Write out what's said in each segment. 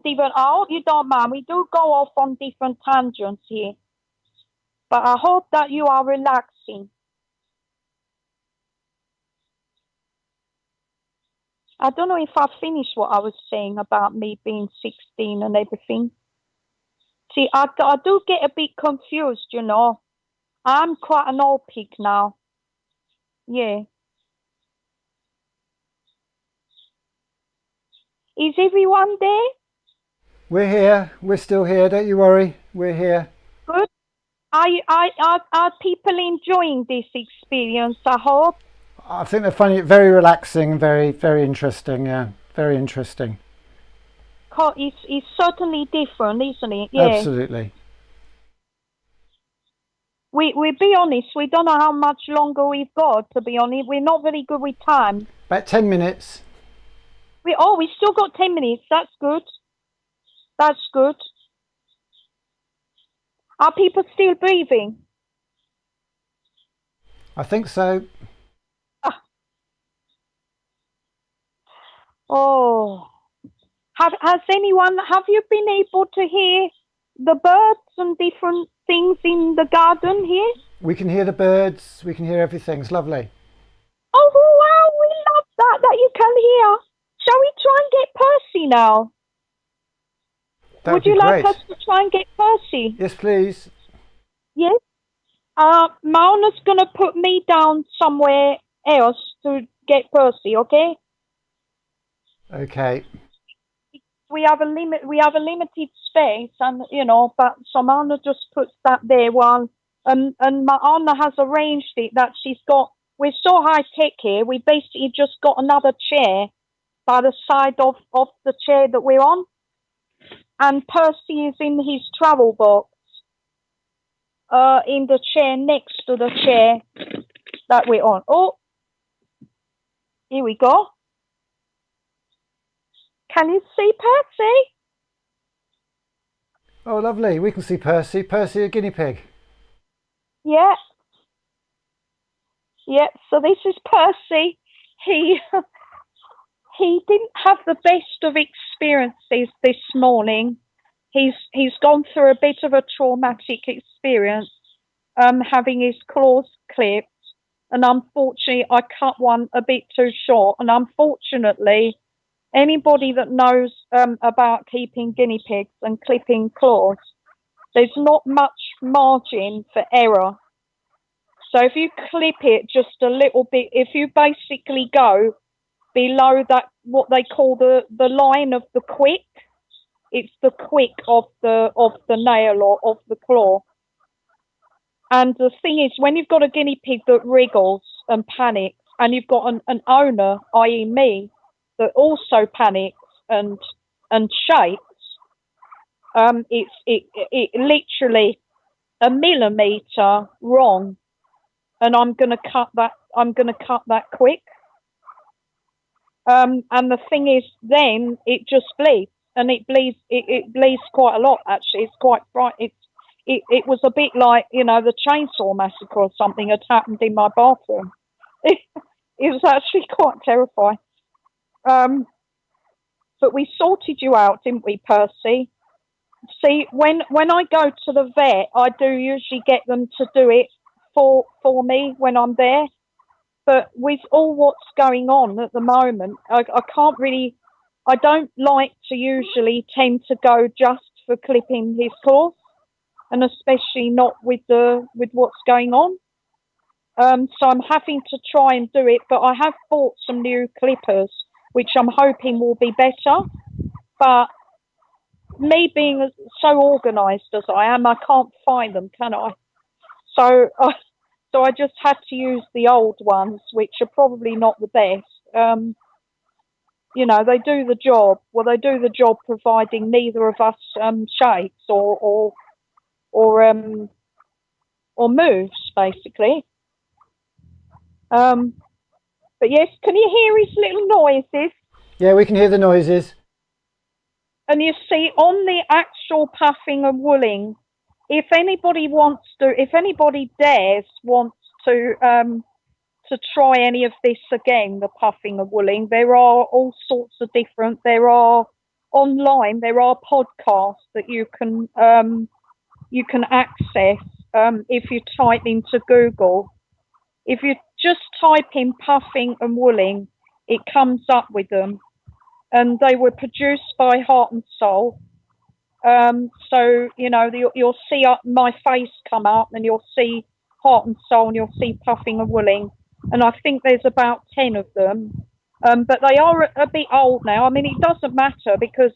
Stephen, I hope you don't mind. We do go off on different tangents here, but I hope that you are relaxing. I don't know if I finished what I was saying about me being 16 and everything. See, I do get a bit confused, you know. I'm quite an old pig now. Yeah. Is everyone there? We're here. We're still here. Don't you worry. We're here. Good. Are people enjoying this experience? I hope. I think they're finding it very relaxing, very, very interesting. Yeah, very interesting. It's certainly different, isn't it? Yeah. Absolutely. We be honest. We don't know how much longer we've got. To be honest, we're not very good with time. About 10 minutes. We still got 10 minutes. That's good. That's good. Are people still breathing? I think so. Ah, oh, have you been able to hear the birds and different things in the garden here? We can hear the birds. We can hear everything. It's lovely. Oh wow, we love that you can hear. Shall we try and get Percy now? That would Would be you like us great. to try and get Percy? Yes, please. Yes. Mauna's gonna put me down somewhere else to get Percy, okay? Okay. We have a limit. We have a limited space, and but so Mauna just puts that there while and Mauna has arranged it that she's got. We're so high tech here. We basically just got another chair by the side of the chair that we're on, and Percy is in his travel box, in the chair next to the chair that we're on. Oh, here we go. Can you see Percy? Oh, lovely. We can see Percy. Percy, a guinea pig. Yeah, yeah. So this is Percy. He he didn't have the best of experiences this morning. He's gone through a bit of a traumatic experience, having his claws clipped, and unfortunately, I cut one a bit too short. And unfortunately, anybody that knows about keeping guinea pigs and clipping claws, there's not much margin for error. So if you clip it just a little bit, if you basically go below that, what they call the line of the quick, it's the quick of the nail or of the claw. And the thing is, when you've got a guinea pig that wriggles and panics, and you've got an owner, i.e., me, that also panics and shakes, it literally a millimeter wrong, and I'm going to cut that. I'm going to cut that quick. And the thing is, then it just bleeds, and it bleeds. It bleeds quite a lot. Actually, it's quite bright. It was a bit like the Chainsaw Massacre or something had happened in my bathroom. It was actually quite terrifying. Um, but we sorted you out, didn't we, Percy? See, when I go to the vet, I do usually get them to do it for me when I'm there. But with all what's going on at the moment, I can't really. I don't like to usually tend to go just for clipping his claws, and especially not with what's going on. So I'm having to try and do it, but I have bought some new clippers, which I'm hoping will be better. But me being so organised as I am, I can't find them, can I? So, so I just had to use the old ones, which are probably not the best. They do the job. Well, they do the job, providing neither of us shakes or or moves, basically. Um, but yes, can you hear his little noises? Yeah, we can hear the noises. And you see, on the actual puffing and wooling, if anybody dares wants to try any of this again, the puffing and wooling, there are all sorts of different. There are online there are podcasts that you can access if you type into Google. If you just type in Puffing and Wooling, it comes up with them, and they were produced by Heart and Soul. So you'll see my face come up, and you'll see Heart and Soul, and you'll see Puffing and Wooling, and I think there's about 10 of them. But they are a bit old now. I mean, it doesn't matter because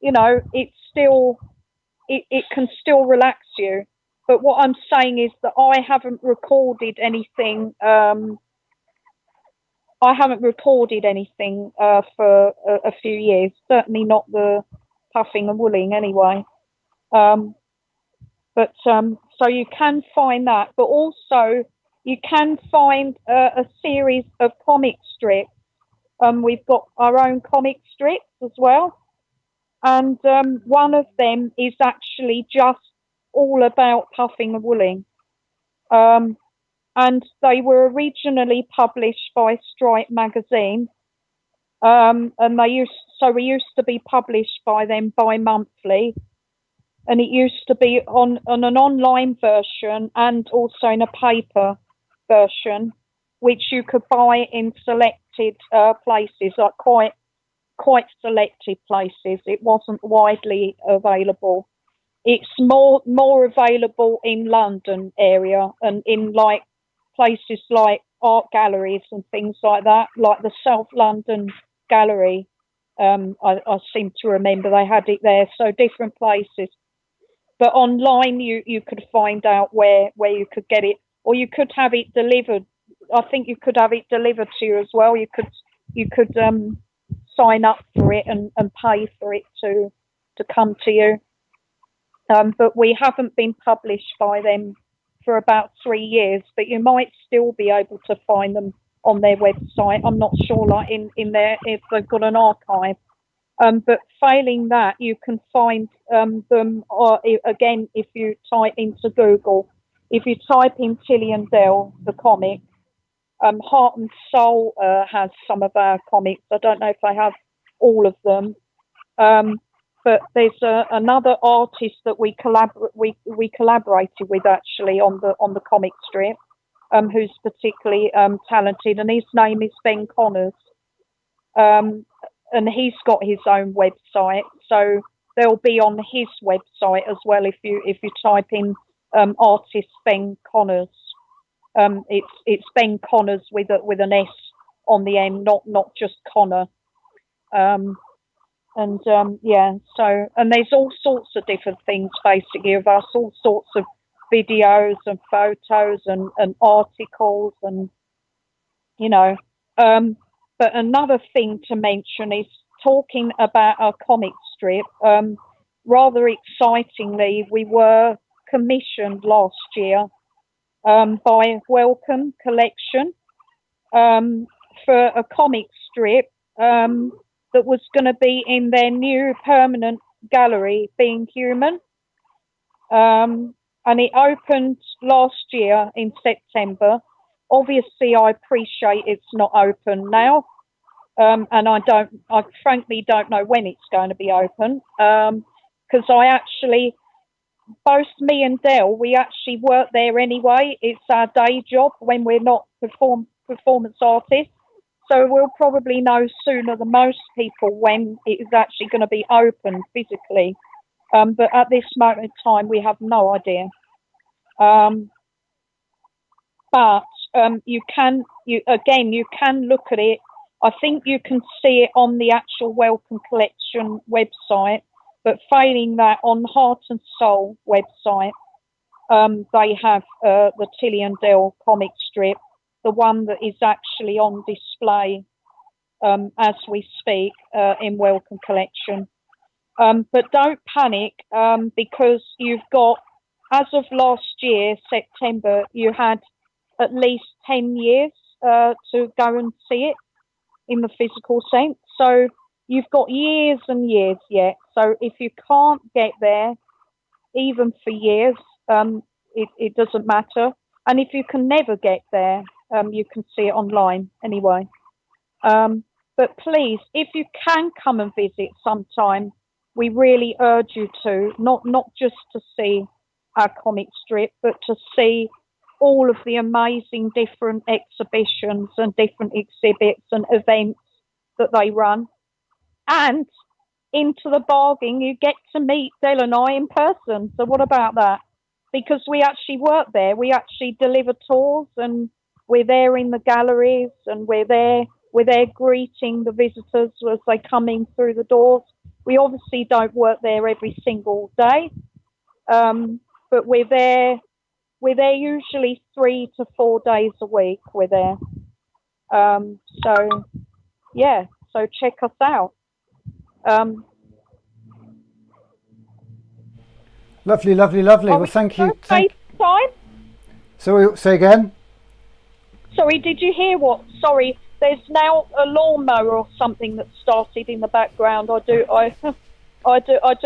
it's still it can still relax you. But what I'm saying is that I haven't recorded anything. I haven't recorded anything for a few years. Certainly not the Puffing and Wooling, anyway. So you can find that, but also you can find a series of comic strips. We've got our own comic strips as well, and one of them is actually just all about Puffing and Wooling. And they were originally published by Stripe magazine, and we used to be published by them bi-monthly, and it used to be on an online version and also in a paper version, which you could buy in selected places, like quite selected places. It wasn't widely available. It's more available in London area and in like places like art galleries and things like that, like the South London Gallery. I seem to remember they had it there. So different places. But online, you could find out where you could get it, or you could have it delivered. I think you could have it delivered to you as well. You could sign up for it and pay for it to come to you. But we haven't been published by them for about 3 years, but you might still be able to find them on their website. I'm not sure, like in there, if they've got an archive. But failing that, you can find them, again, if you type into Google. If you type in Tilly and Dell, the comic, Heart and Soul has some of our comics. I don't know if they have all of them. But there's another artist that we collaborated with actually on the comic strip, who's particularly talented, and his name is Ben Connors, and he's got his own website, so they'll be on his website as well if you type in artist Ben Connors. It's Ben Connors with an S on the end, not just Connor. And there's all sorts of different things basically of us, all sorts of videos and photos and articles, and but another thing to mention is talking about our comic strip. Rather excitingly, we were commissioned last year by Welcome Collection for a comic strip that was going to be in their new permanent gallery, Being Human. And it opened last year in September. Obviously, I appreciate it's not open now. And I frankly don't know when it's going to be open. Because both me and Dell, we actually work there anyway. It's our day job when we're not performance artists. So we'll probably know sooner than most people when it is actually going to be open physically. But at this moment in time, we have no idea. But you can look at it. I think you can see it on the actual Welcome Collection website. But failing that, on Heart and Soul website, they have the Tilly and Dell comic strip, the one that is actually on display as we speak in Welcome Collection. But don't panic because you've got, as of last year, September, you had at least 10 years to go and see it in the physical sense. So you've got years and years yet. So if you can't get there, even for years, it doesn't matter. And if you can never get there, you can see it online anyway. But please, if you can come and visit sometime, we really urge you to, not just to see our comic strip, but to see all of the amazing different exhibitions and different exhibits and events that they run. And into the bargain, you get to meet Del and I in person. So what about that? Because we actually work there. We actually deliver tours, and we're there in the galleries, and we're there greeting the visitors as they come in through the doors. We obviously don't work there every single day, but we're there usually 3 to 4 days a week. We're there. So yeah, so check us out. Lovely, lovely, lovely. Well, thank you. FaceTime? So say again. Sorry, did you hear what? Sorry, there's now a lawnmower or something that started in the background. I do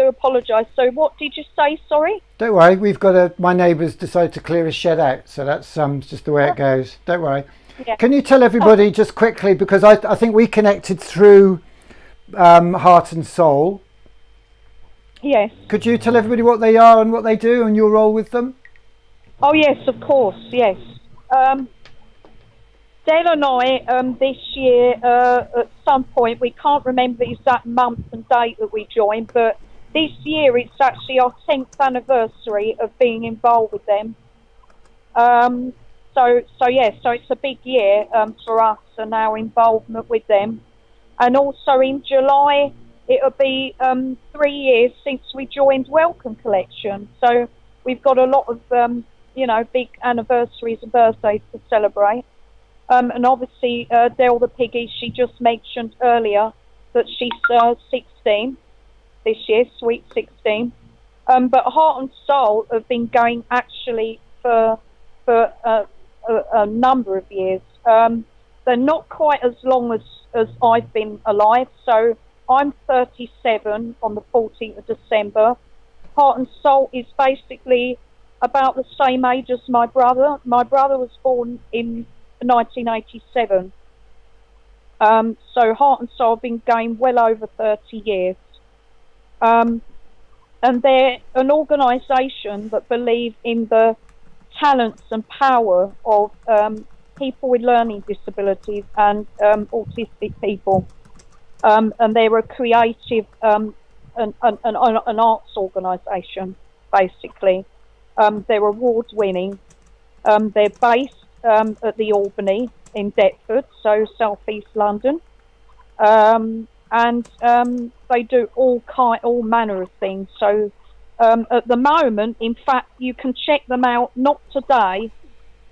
apologise. So what did you say? Sorry. Don't worry. We've got my neighbours decided to clear a shed out, so that's just the way it goes. Don't worry. Yeah. Can you tell everybody just quickly, because I think we connected through Heart and Soul. Yes. Could you tell everybody what they are and what they do and your role with them? Oh yes, of course. Yes. Dale and I, this year, at some point, we can't remember the exact month and date that we joined, but this year it's actually our 10th anniversary of being involved with them. So it's a big year for us and our involvement with them. And also in July, it'll be 3 years since we joined Welcome Collection. So we've got a lot of, big anniversaries and birthdays to celebrate. And obviously, Del the Piggy, she just mentioned earlier that she's 16 this year, sweet 16. But Heart and Soul have been going actually for a number of years. They're not quite as long as I've been alive. So I'm 37 on the 14th of December. Heart and Soul is basically about the same age as my brother. My brother was born in 1987. So Heart and Soul have been going well over 30 years. And they're an organisation that believe in the talents and power of people with learning disabilities and autistic people. And they're a creative an arts organisation, basically. They're award winning. They're based at the Albany in Deptford, so southeast London, and they do all manner of things. So at the moment, in fact, you can check them out. Not today,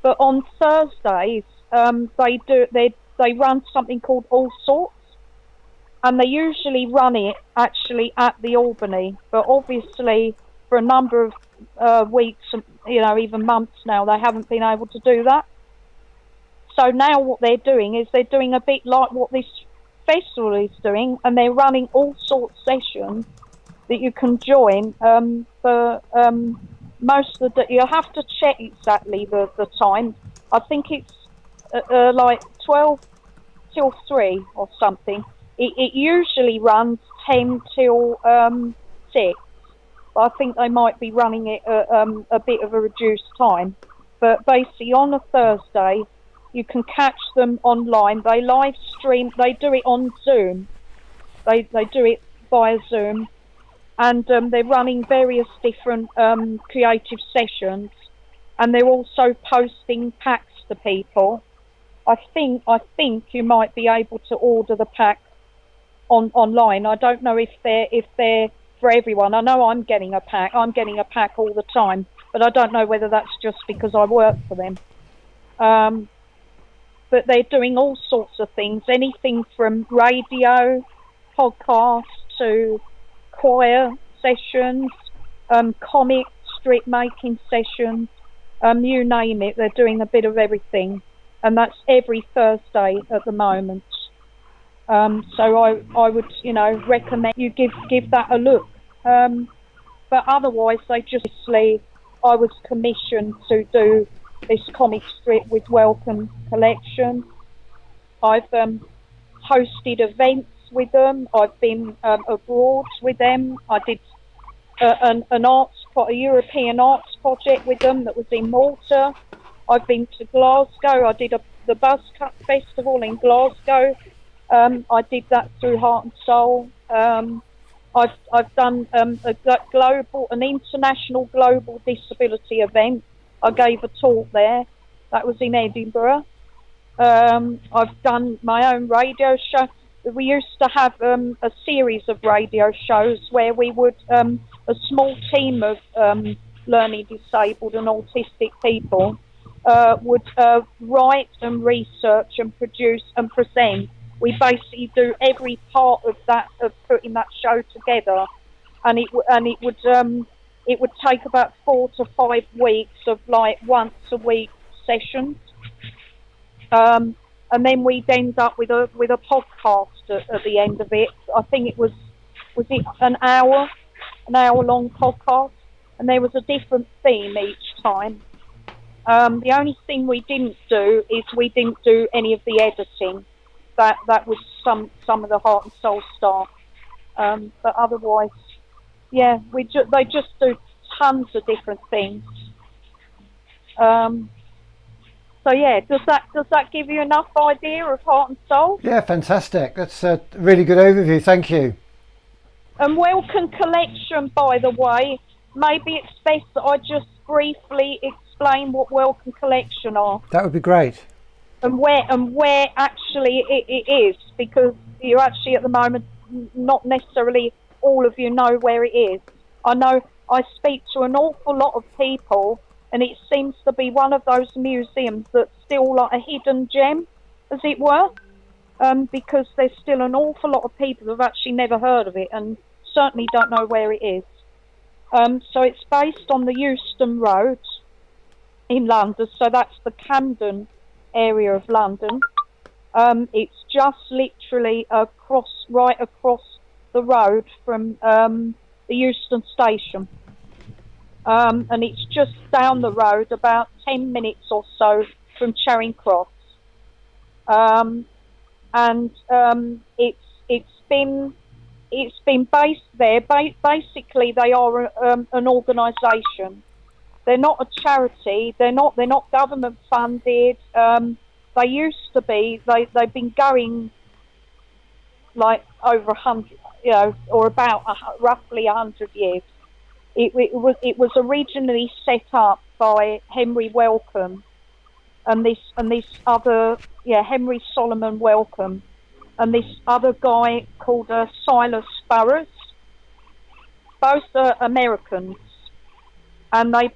but on Thursdays, they run something called All Sorts, and they usually run it actually at the Albany. But obviously, for a number of weeks, even months now, they haven't been able to do that. So now what they're doing is they're doing a bit like what this festival is doing, and they're running all sorts of sessions that you can join for most of the day. You'll have to check exactly the time. I think it's like 12 till 3 or something. It usually runs 10 till 6. But I think they might be running it a bit of a reduced time. But basically on a Thursday, you can catch them online. They live stream. They do it on Zoom. They do it via Zoom, and they're running various different creative sessions, and they're also posting packs to people. I think you might be able to order the pack online. I don't know if they're for everyone. I know I'm getting a pack. I'm getting a pack all the time, but I don't know whether that's just because I work for them. But they're doing all sorts of things, anything from radio, podcasts, to choir sessions, comic strip making sessions, you name it. They're doing a bit of everything, and that's every Thursday at the moment. So I would recommend you give that a look. But otherwise, I was commissioned to do this comic strip with Welcome Collection. I've hosted events with them. I've been abroad with them. I did a European arts project with them that was in Malta. I've been to Glasgow. I did the Buzzcut Festival in Glasgow. I did that through Heart and Soul. I've done an international global disability event. I gave a talk there. That was in Edinburgh. I've done my own radio show. We used to have a series of radio shows where we would, a small team of learning disabled and autistic people would write and research and produce and present. We basically do every part of that, of putting that show together, and it would take about 4 to 5 weeks of like once a week sessions. And then we'd end up with a podcast at the end of it. I think it was it an hour long podcast, and there was a different theme each time. The only thing we didn't do is we didn't do any of the editing. That was some of the Heart and Soul staff. But otherwise, yeah, they just do tons of different things. So yeah, does that give you enough idea of Heart and Soul? Yeah, fantastic. That's a really good overview. Thank you. And Welcome Collection, by the way, maybe it's best that I just briefly explain what Welcome Collection are. That would be great. And where actually it is, because you actually at the moment not necessarily all of you know where it is. I know I speak to an awful lot of people, and it seems to be one of those museums that's still like a hidden gem, as it were, because there's still an awful lot of people who've actually never heard of it and certainly don't know where it is. So it's based on the Euston Road in London, so that's the Camden area of London. It's just literally right across the road from the Euston station. And it's just down the road about 10 minutes or so from Charing Cross. It's been based there. Basically, they are an organisation. They're not a charity. They're not government funded. They used to be. They've been going like over 100, or about roughly 100 years. It was originally set up by Henry Wellcome, and this other Henry Solomon Wellcome, and this other guy called Silas Burroughs. Both are Americans, and they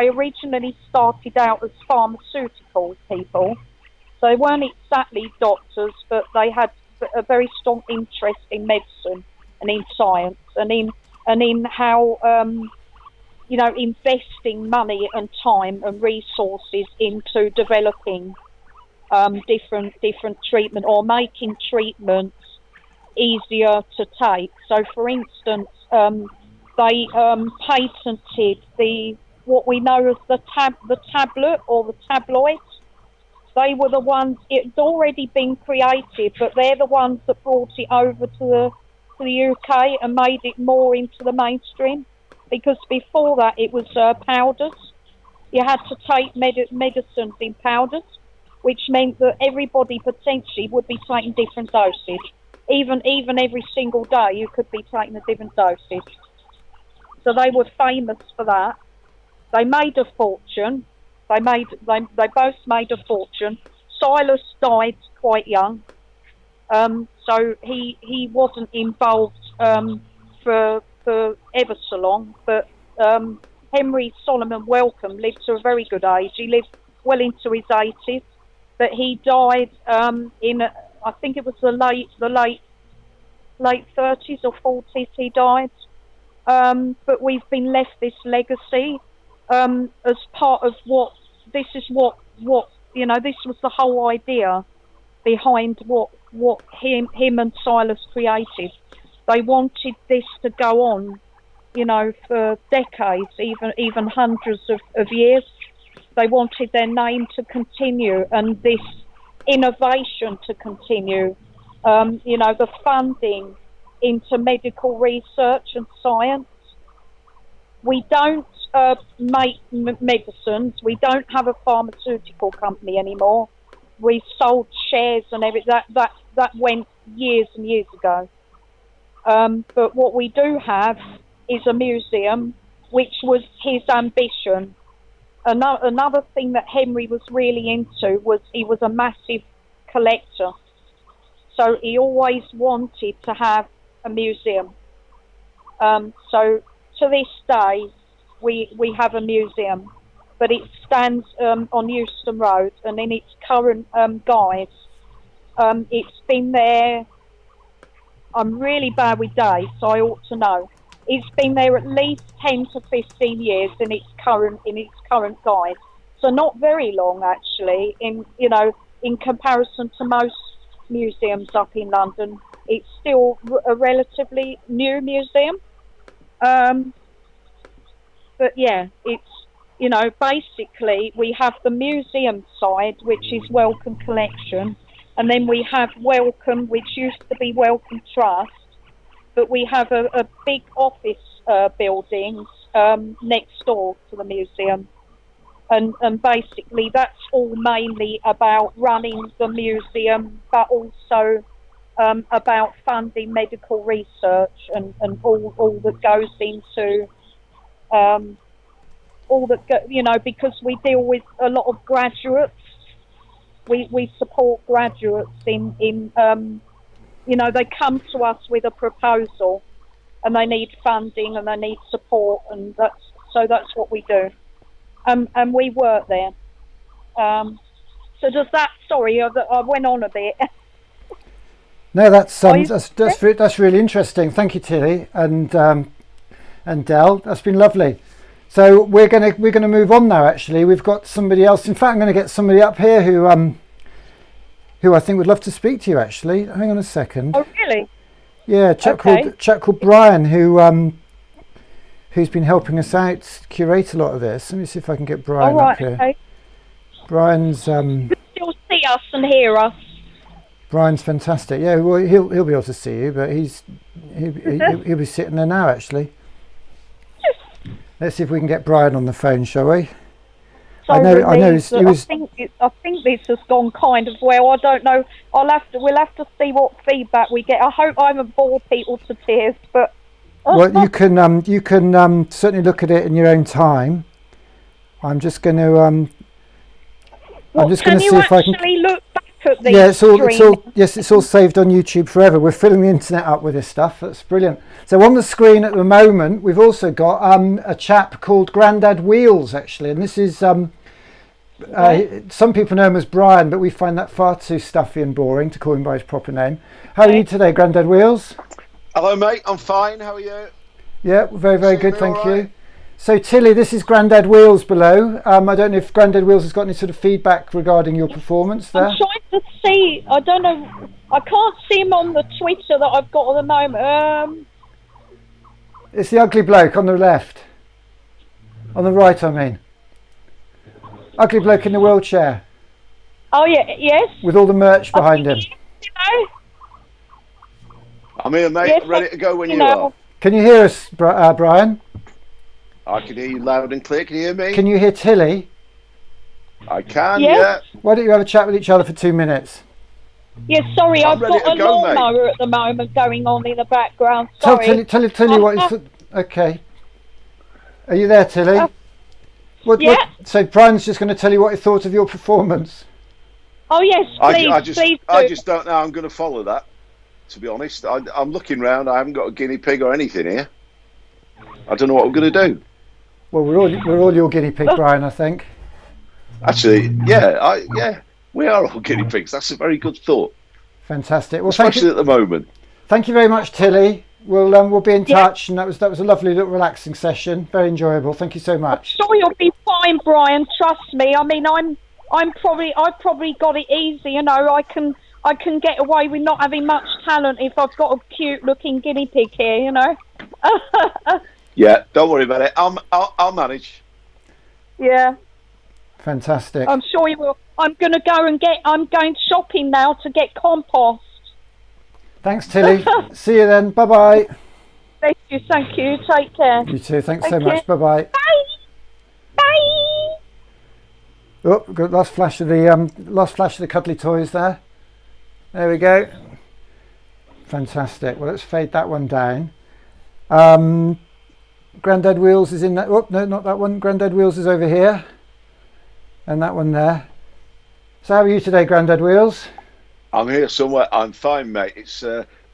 originally started out as pharmaceutical people. So they weren't exactly doctors, but they had a very strong interest in medicine and in science and in how investing money and time and resources into developing different treatment or making treatments easier to take. So, for instance, they patented what we know as the tablet or the tabloid. They were the ones. It's already been created, but they're the ones that brought it over to the UK and made it more into the mainstream, because before that it was powders. You had to take medicines in powders, which meant that everybody potentially would be taking different doses. Even every single day you could be taking a different dosage. So they were famous for that. They made a fortune. They both made a fortune. Silas died quite young. So he wasn't involved for ever so long, but Henry Solomon Wellcome lived to a very good age. He lived well into his 80s, but he died I think it was the late 30s or 40s. He died, but we've been left this legacy as part of what this was the whole idea behind what him and Silas created. They wanted this to go on, for decades, even hundreds of years. They wanted their name to continue, and this innovation to continue. The funding into medical research and science. We don't make medicines. We don't have a pharmaceutical company anymore. We sold shares and everything. That went years and years ago. But what we do have is a museum, which was his ambition. Another thing that Henry was really into was he was a massive collector. So he always wanted to have a museum. So to this day, we have a museum, but it stands on Euston Road, and in its current guise, it's been there. I'm really bad with dates, so I ought to know. It's been there at least 10 to 15 years in its current guise. So not very long, actually. In comparison to most museums up in London, it's still a relatively new museum. But yeah, it's basically we have the museum side, which is Wellcome Collection, and then we have Wellcome, which used to be Wellcome Trust. But we have a big office building next door to the museum. And basically that's all mainly about running the museum, but also about funding medical research and all that goes into, because we deal with a lot of graduates. We support graduates in they come to us with a proposal and they need funding and they need support, and that's what we do. And we work there. So does that, sorry, I went on a bit. No, that's really interesting. Thank you, Tilly and Del. That's been lovely. So we're gonna move on now. Actually, we've got somebody else. In fact, I'm going to get somebody up here who I think would love to speak to you. Actually, hang on a second. Oh, really? Yeah, chap called Brian who's been helping us out curate a lot of this. Let me see if I can get Brian up here. Okay. Brian's you still see us and hear us. Brian's fantastic. Yeah, well, he'll be able to see you, but he'll be sitting there now. Actually, let's see if we can get Brian on the phone, shall we? I know. I think this has gone kind of well. I don't know. We'll have to see what feedback we get. I hope I haven't bored people to tears, but. Well, you can certainly look at it in your own time. I'm just going to see if I can look back at these. Yeah, it's all saved on YouTube forever. We're filling the internet up with this stuff. That's brilliant. So on the screen at the moment, we've also got a chap called Grandad Wheels, actually, and this is some people know him as Brian, but we find that far too stuffy and boring to call him by his proper name. How are you today, Grandad Wheels? Hello, mate. I'm fine. How are you? Yeah, very, very good. Thank you. So, Tilly, this is Grandad Wheels below. I don't know if Grandad Wheels has got any sort of feedback regarding your performance there. I'm trying to see. I don't know. I can't see him on the Twitter that I've got at the moment. It's the ugly bloke on the left. On the right, I mean. Ugly bloke in the wheelchair. Oh, yeah. Yes. With all the merch behind him. I'm here, mate. Yes, ready to go when you are. Can you hear us, Brian? I can hear you loud and clear. Can you hear me? Can you hear Tilly? I can, yeah. Why don't you have a chat with each other for 2 minutes? Yeah, sorry, I've got a lawnmower at the moment going on in the background. Sorry. Tell you what is... Okay. Are you there, Tilly? So Brian's just going to tell you what he thought of your performance. Oh, yes, please. I just don't know how I'm going to follow that. To be honest, I'm looking round. I haven't got a guinea pig or anything here. I don't know what we're going to do. Well, we're all your guinea pig, Brian. I think. Actually, yeah, we are all guinea pigs. That's a very good thought. Fantastic. Well, especially at the moment. Thank you very much, Tilly. We'll be in touch, and that was a lovely little relaxing session. Very enjoyable. Thank you so much. I'm sure you'll be fine, Brian. Trust me. I mean, I've probably got it easy. I can get away with not having much talent if I've got a cute-looking guinea pig here, Yeah, don't worry about it. I'll manage. Yeah. Fantastic. I'm sure you will. I'm going to go and I'm going shopping now to get compost. Thanks, Tilly. See you then. Bye-bye. Thank you. Take care. You too. Thanks so much. Bye-bye. Bye. Bye. Oh, got last flash of the cuddly toys there. There we go. Fantastic. Well, let's fade that one down. Grandad Wheels is in that. Oh, no, not that one. Grandad Wheels is over here. And that one there. So how are you today, Grandad Wheels? I'm here somewhere. I'm fine, mate. It's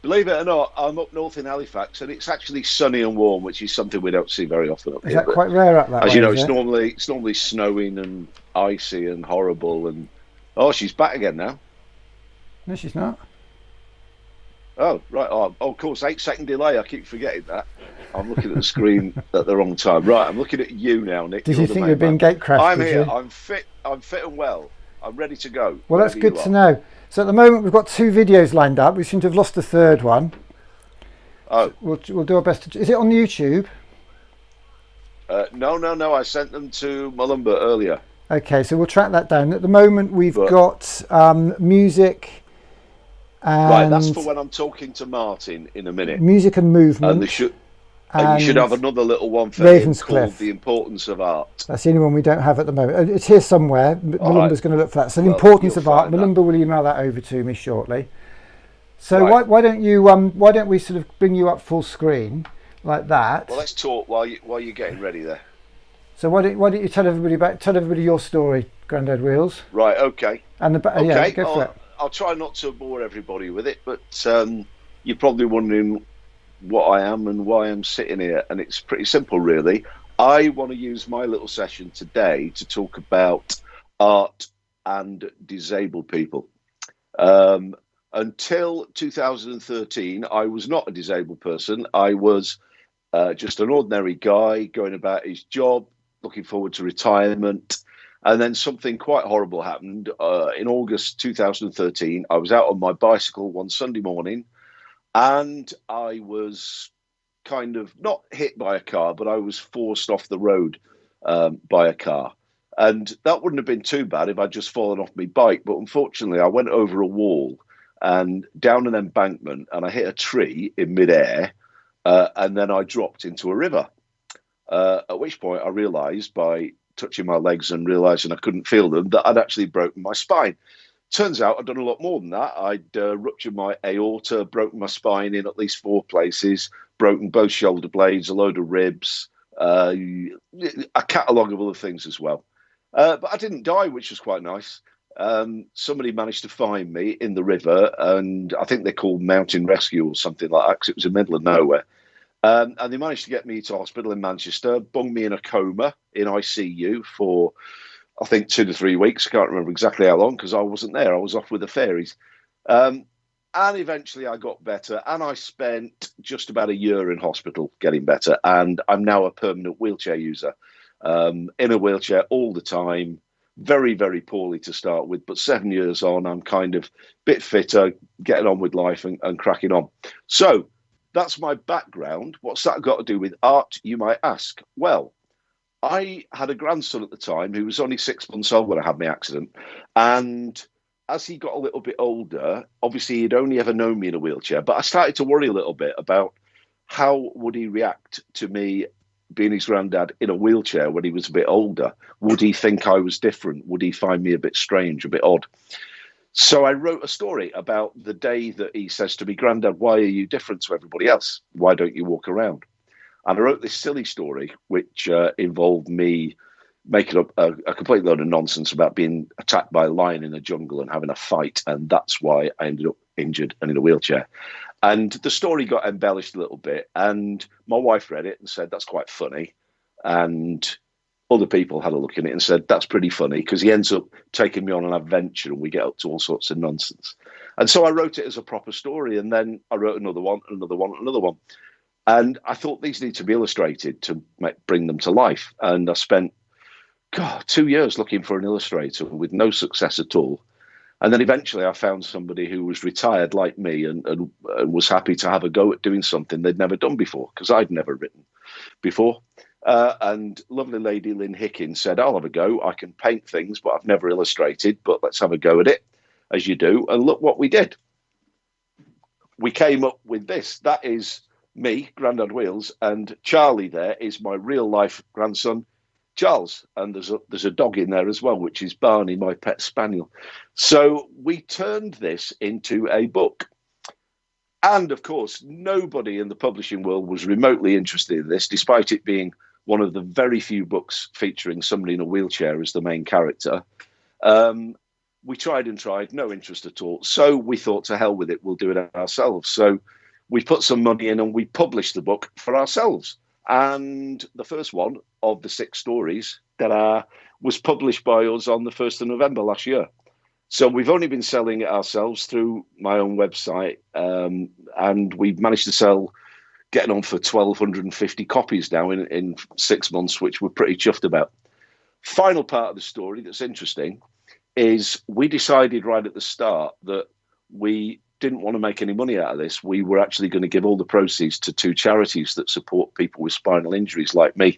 believe it or not, I'm up north in Halifax, and it's actually sunny and warm, which is something we don't see very often up here. Is that quite rare up that way? As you know, it's normally snowing and icy and horrible. And oh, she's back again now. No, she's not. Oh, right. Oh, of course, 8-second delay. I keep forgetting that. I'm looking at the screen at the wrong time. Right, I'm looking at you now, Nick. Did you think you'd been gatecrashed? I'm here. I'm fit and well. I'm ready to go. Well, that's good to know. So at the moment we've got 2 videos lined up. We seem to have lost the third one. Oh. We'll do our best to... Is it on YouTube? No. I sent them to Malumba earlier. Okay, so we'll track that down. At the moment we've got music and... Right, that's for when I'm talking to Martin in a minute. Music and movement. And you should have another little one for Ravenscliffe. Him called The Importance of Art. That's the only one we don't have at the moment. It's here somewhere. Malumba's going to look for that. So The Importance of Art. Malumba will email that over to me shortly. So why don't we sort of bring you up full screen like that? Well, let's talk while you're getting ready there. So why don't you tell everybody your story, Grandad Wheels? Right. Okay. And yeah, go for it. I'll try not to bore everybody with it, but you're probably wondering what I am and why I'm sitting here, and it's pretty simple, really. I want to use my little session today to talk about art and disabled people. Until 2013, I was not a disabled person. I was just an ordinary guy going about his job, looking forward to retirement. And then something quite horrible happened. In August 2013, I was out on my bicycle one Sunday morning, and I was kind of not hit by a car, but I was forced off the road by a car. And that wouldn't have been too bad if I'd just fallen off my bike. But unfortunately, I went over a wall and down an embankment, and I hit a tree in midair, and then I dropped into a river. At which point I realised, by touching my legs and realising I couldn't feel them, that I'd actually broken my spine. Turns out I'd done a lot more than that. I'd ruptured my aorta, broken my spine in at least 4 places, broken both shoulder blades, a load of ribs, a catalogue of other things as well. But I didn't die, which was quite nice. Somebody managed to find me in the river, and I think they're called mountain rescue or something like that, because it was in the middle of nowhere. And they managed to get me to hospital in Manchester, bung me in a coma in ICU for, I think, 2 to 3 weeks. I can't remember exactly how long because I wasn't there. I was off with the fairies. And eventually I got better, and I spent just about a year in hospital getting better. And I'm now a permanent wheelchair user, in a wheelchair all the time, very, very poorly to start with. But 7 years on, I'm kind of a bit fitter, getting on with life and cracking on. So that's my background. What's that got to do with art, you might ask? Well, I had a grandson at the time who was only 6 months old when I had my accident. And as he got a little bit older, obviously he'd only ever known me in a wheelchair, but I started to worry a little bit about how would he react to me being his granddad in a wheelchair when he was a bit older. Would he think I was different? Would he find me a bit strange, a bit odd? So I wrote a story about the day that he says to me, "Grandad, why are you different to everybody else? Why don't you walk around?" And I wrote this silly story, which involved me making up a complete load of nonsense about being attacked by a lion in a jungle and having a fight. And that's why I ended up injured and in a wheelchair. And the story got embellished a little bit. And my wife read it and said, "That's quite funny." And other people had a look at it and said, "That's pretty funny," because he ends up taking me on an adventure and we get up to all sorts of nonsense. And so I wrote it as a proper story. And then I wrote another one, another one, another one. And I thought these need to be illustrated to bring them to life. And I spent 2 years looking for an illustrator with no success at all. And then eventually I found somebody who was retired like me and was happy to have a go at doing something they'd never done before, because I'd never written before. And lovely lady Lynn Hickins said, I'll have a go. I can paint things, but I've never illustrated, but let's have a go at it, as you do. And look what we did. We came up with this. That is me, Grandad Wheels, and Charlie there is my real life grandson, Charles. And there's a dog in there as well, which is Barney, my pet spaniel. So we turned this into a book. And of course, nobody in the publishing world was remotely interested in this, despite it being one of the very few books featuring somebody in a wheelchair as the main character. We tried and tried, no interest at all. So we thought, to hell with it, we'll do it ourselves. So we put some money in and we published the book for ourselves. And the first one of the 6 stories that was published by us on the 1st of November last year. So we've only been selling it ourselves through my own website. And we've managed to sell, getting on for 1,250 copies now in 6 months, which we're pretty chuffed about. Final part of the story that's interesting is we decided right at the start that we didn't want to make any money out of this. We were actually going to give all the proceeds to 2 charities that support people with spinal injuries like me.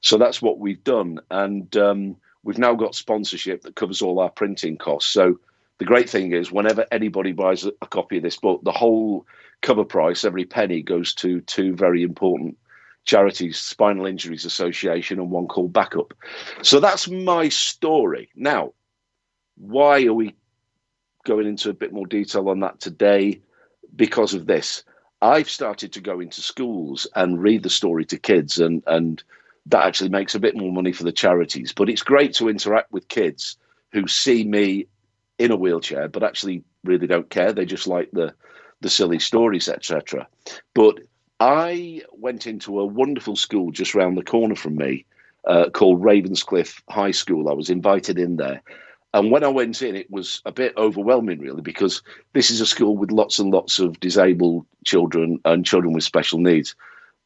So that's what we've done. And we've now got sponsorship that covers all our printing costs. So the great thing is whenever anybody buys a copy of this book, the whole cover price, every penny, goes to 2 very important charities, Spinal Injuries Association and one called Backup. So that's my story. Now, why are we going into a bit more detail on that today? Because of this. I've started to go into schools and read the story to kids, and that actually makes a bit more money for the charities. But it's great to interact with kids who see me in a wheelchair, but actually really don't care. They just like the silly stories, etc. But I went into a wonderful school just round the corner from me called Ravenscliffe High School. I was invited in there. And when I went in, it was a bit overwhelming, really, because this is a school with lots and lots of disabled children and children with special needs.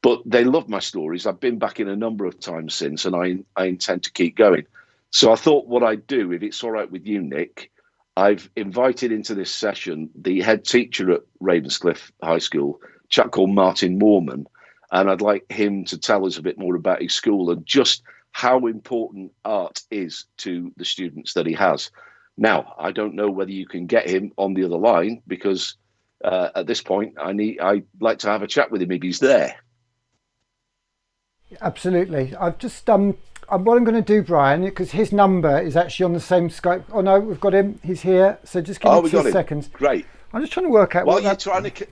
But they love my stories. I've been back in a number of times since, and I intend to keep going. So I thought what I'd do, if it's all right with you, Nick, I've invited into this session the head teacher at Ravenscliffe High School, a chap called Martin Moorman, and I'd like him to tell us a bit more about his school and just how important art is to the students that he has. Now, I don't know whether you can get him on the other line, because at this point, I'd like to have a chat with him if he's there. Absolutely. I've just what I'm going to do, Brian, because his number is actually on the same Skype. Oh no, we've got him. He's here. So just give me 2 seconds. Great. I'm just trying to work out. While you're trying to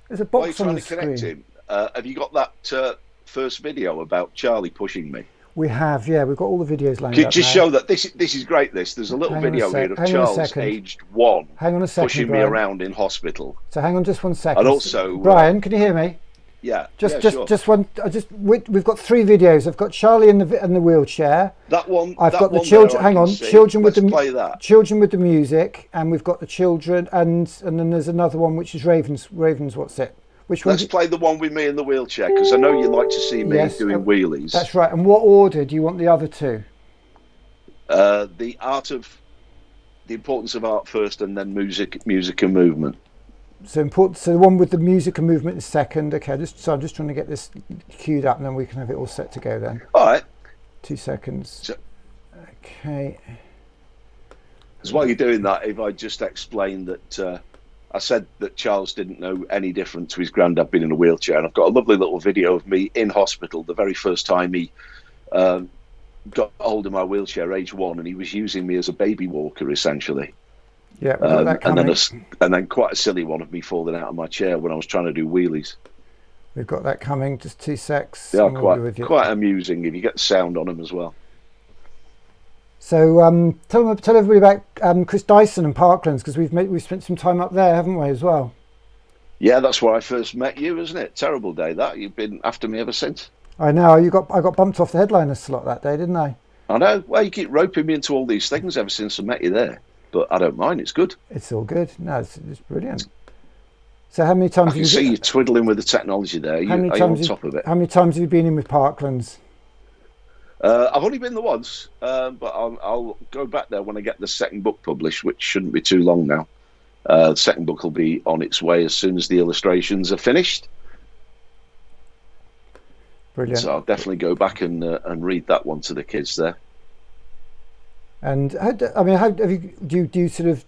there's a box on the connect screen. him, have you got that first video about Charlie pushing me? We have, yeah. We've got all the videos lined up. Just show that this is great. There's a little video here of Charles, aged 1, hang on a second, pushing Brian. me around in hospital. So hang on just 1 second. And also, Brian, can you hear me? Yeah. Just one. We've got 3 videos. I've got Charlie in the wheelchair. That one. I've got the children. Hang on, children with the children with the music, and we've got the children, and then there's another one which is Ravens. What's it? Which one? Let's play the one with me in the wheelchair, because I know you like to see me doing wheelies. That's right. And what order do you want the other 2? The importance of art first, and then music and movement. So the one with the music and movement is second. Okay, I'm just trying to get this queued up, and then we can have it all set to go then. All right. 2 seconds. Okay. As while you're doing that, if I just explain that I said that Charles didn't know any different to his granddad being in a wheelchair, and I've got a lovely little video of me in hospital the very first time he got hold of my wheelchair, age 1, and he was using me as a baby walker, essentially. Yeah, and then quite a silly one of me falling out of my chair when I was trying to do wheelies. We've got that coming. Just 2 secs. They are quite amusing if you get the sound on them as well. So tell everybody about Chris Dyson and Parklands, because we've spent some time up there, haven't we, as well? Yeah, that's where I first met you, isn't it? Terrible day that. You've been after me ever since. I know. I got bumped off the headliner slot that day, didn't I? I know. Well, you keep roping me into all these things ever since I met you there. But I don't mind. It's good. It's all good. No, it's brilliant. So how many times? I can see you twiddling with the technology there. Are you on top of it? How many times have you been in with Parklands? I've only been there once, but I'll go back there when I get the second book published, which shouldn't be too long now. The second book will be on its way as soon as the illustrations are finished. Brilliant. So I'll definitely go back and read that one to the kids there. And do you sort of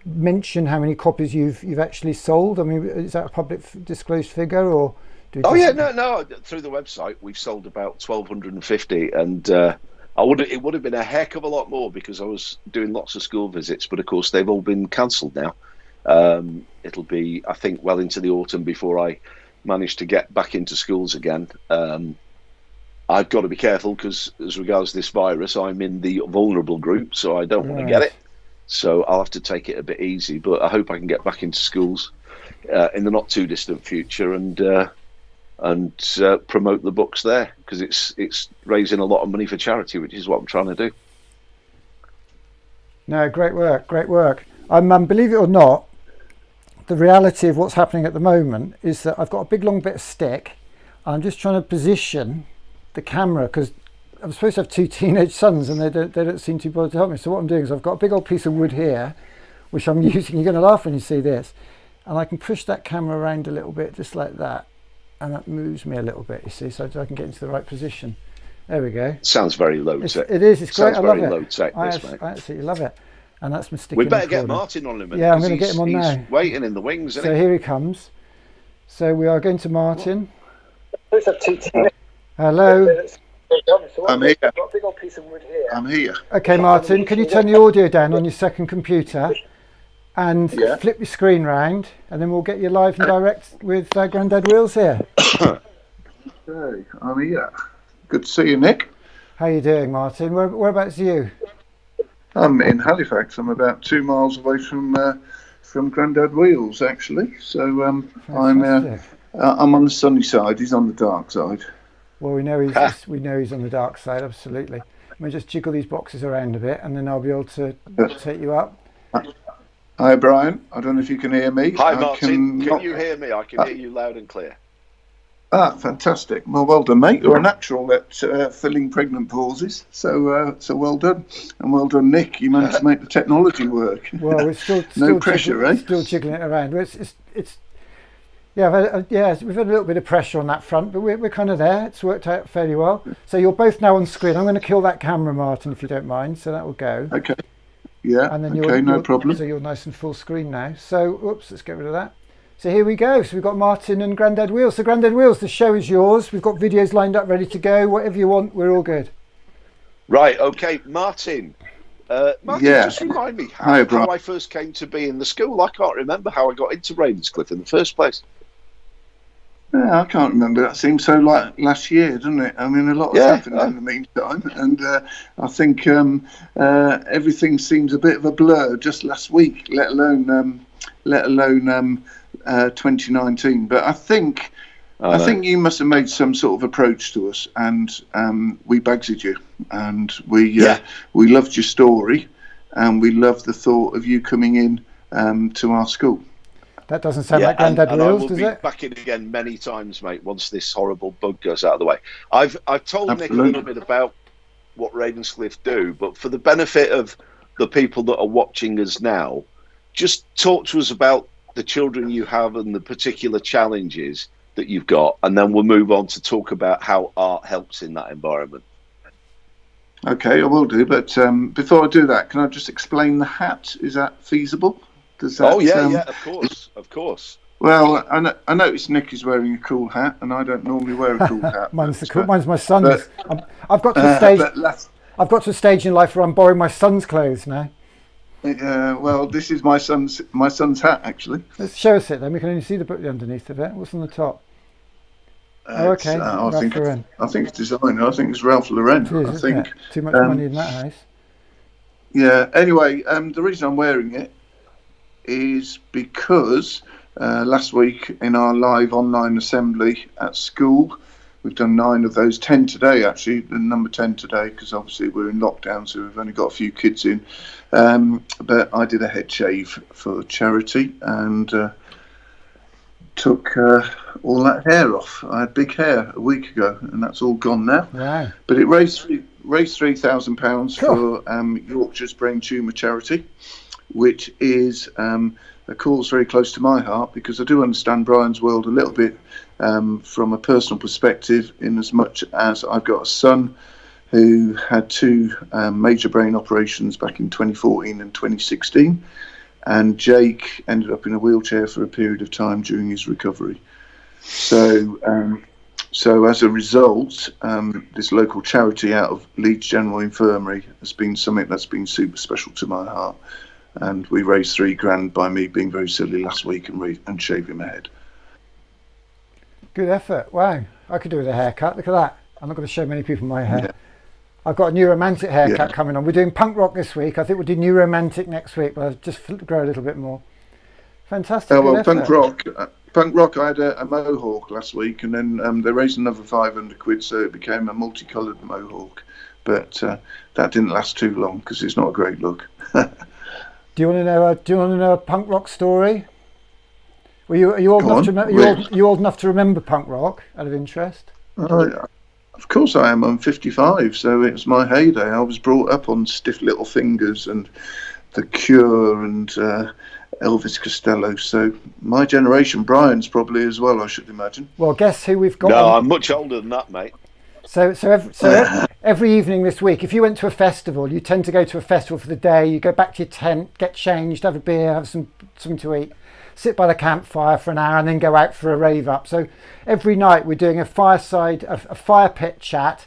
mention how many copies you've actually sold? I mean, is that a public disclosed figure, or no, through the website we've sold about 1,250, and it would have been a heck of a lot more because I was doing lots of school visits, but of course they've all been cancelled now. It'll be, I think, well into the autumn before I manage to get back into schools again. I've got to be careful because as regards this virus, I'm in the vulnerable group, so I don't want to get it. So I'll have to take it a bit easy, but I hope I can get back into schools in the not too distant future and promote the books there, because it's raising a lot of money for charity, which is what I'm trying to do. No, great work. Believe it or not, the reality of what's happening at the moment is that I've got a big long bit of stick. I'm just trying to position the camera because I'm supposed to have 2 teenage sons and they don't seem too bothered to help me. So what I'm doing is I've got a big old piece of wood here, which I'm using. You're going to laugh when you see this. And I can push that camera around a little bit, just like that. And that moves me a little bit, you see, so I can get into the right position. There we go. Sounds very low tech. It is. It's great. I love it. Low tech, I absolutely love it. And that's my stick. We better get Martin on in a minute. Yeah, I'm going to get him on now. He's waiting in the wings. So here he comes. So we are going to Martin. Hello. I'm here. I'm here. Okay, Martin, can you turn the audio down on your second computer and flip your screen round, and then we'll get you live and direct with Grandad Wheels here. Okay, I'm here. Good to see you, Nick. How are you doing, Martin? Whereabouts are you? I'm in Halifax. I'm about 2 miles away from Grandad Wheels, actually. So I'm on the sunny side. He's on the dark side. Well, we know he's on the dark side. Absolutely. Let me just jiggle these boxes around a bit, and then I'll be able to take you up. Hi, Brian. I don't know if you can hear me. Hi, Martin. Can you hear me? I can hear you loud and clear. Fantastic. Well done, mate. You're a natural at filling pregnant pauses. So well done. And well done, Nick. You managed to make the technology work. Well, we're still no pressure, still jiggling it around. We've had a little bit of pressure on that front, but we're kind of there. It's worked out fairly well. So you're both now on screen. I'm going to kill that camera, Martin, if you don't mind. So that will go. Okay. Yeah. And then no problem. So you're nice and full screen now. So, let's get rid of that. So here we go. So we've got Martin and Grandad Wheels. So Grandad Wheels, the show is yours. We've got videos lined up, ready to go. Whatever you want, we're all good. Right. Okay, Martin. Just remind me how I first came to be in the school. I can't remember how I got into Ravenscliffe in the first place. Yeah, I can't remember. That seems so like last year, doesn't it? I mean, a lot has happened in the meantime, and I think everything seems a bit of a blur just last week, let alone 2019. But I think you must have made some sort of approach to us, and we Bagsied you, and we loved your story, and we loved the thought of you coming in to our school. That doesn't sound like Grandad Wheels, does it? I will be back in again many times, mate, once this horrible bug goes out of the way. I've told Nick a little bit about what Ravenscliffe do, but for the benefit of the people that are watching us now, just talk to us about the children you have and the particular challenges that you've got, and then we'll move on to talk about how art helps in that environment. Okay, I will do, but before I do that, can I just explain the hat? Is that feasible? Does that, of course. Well, I noticed Nick is wearing a cool hat, and I don't normally wear a cool hat. Mine's my son's. I've got to a stage. I've got to a stage in life where I'm borrowing my son's clothes now. Well, this is my son's hat, actually. Let's show us it then. We can only see the underneath of it. What's on the top? Okay. I think it's designer. I think it's Ralph Lauren. I think too much money in that house. Yeah. Anyway, the reason I'm wearing it is because last week in our live online assembly at school, we've done 9 of those, 10 today actually, the number 10 today, because obviously we're in lockdown, so we've only got a few kids in. But I did a head shave for charity and took all that hair off. I had big hair a week ago, and that's all gone now. Wow. But it raised £3,000 for Yorkshire's Brain Tumour Charity, which is a cause very close to my heart, because I do understand Brian's world a little bit from a personal perspective, in as much as I've got a son who had two major brain operations back in 2014 and 2016, and Jake ended up in a wheelchair for a period of time during his recovery. So as a result, this local charity out of Leeds General Infirmary has been something that's been super special to my heart. And we raised £3,000 by me being very silly last week and shaving my head. Good effort. Wow. I could do with a haircut. Look at that. I'm not going to show many people my hair. Yeah. I've got a new romantic haircut coming on. We're doing punk rock this week. I think we'll do new romantic next week, but I'll just grow a little bit more. Fantastic. Oh, well, punk rock, I had a mohawk last week, and then they raised another £500, so it became a multicoloured mohawk. But that didn't last too long because it's not a great look. Do you want to know a punk rock story? Are you old enough to remember punk rock? Out of interest. Of course I am. I'm 55, so it was my heyday. I was brought up on Stiff Little Fingers and The Cure and Elvis Costello. So my generation, Brian's probably as well, I should imagine. Well, guess who we've got? No, I'm much older than that, mate. So every evening this week, if you went to a festival, you tend to go to a festival for the day. You go back to your tent, get changed, have a beer, have something to eat, sit by the campfire for an hour, and then go out for a rave up. So every night we're doing a fire pit chat.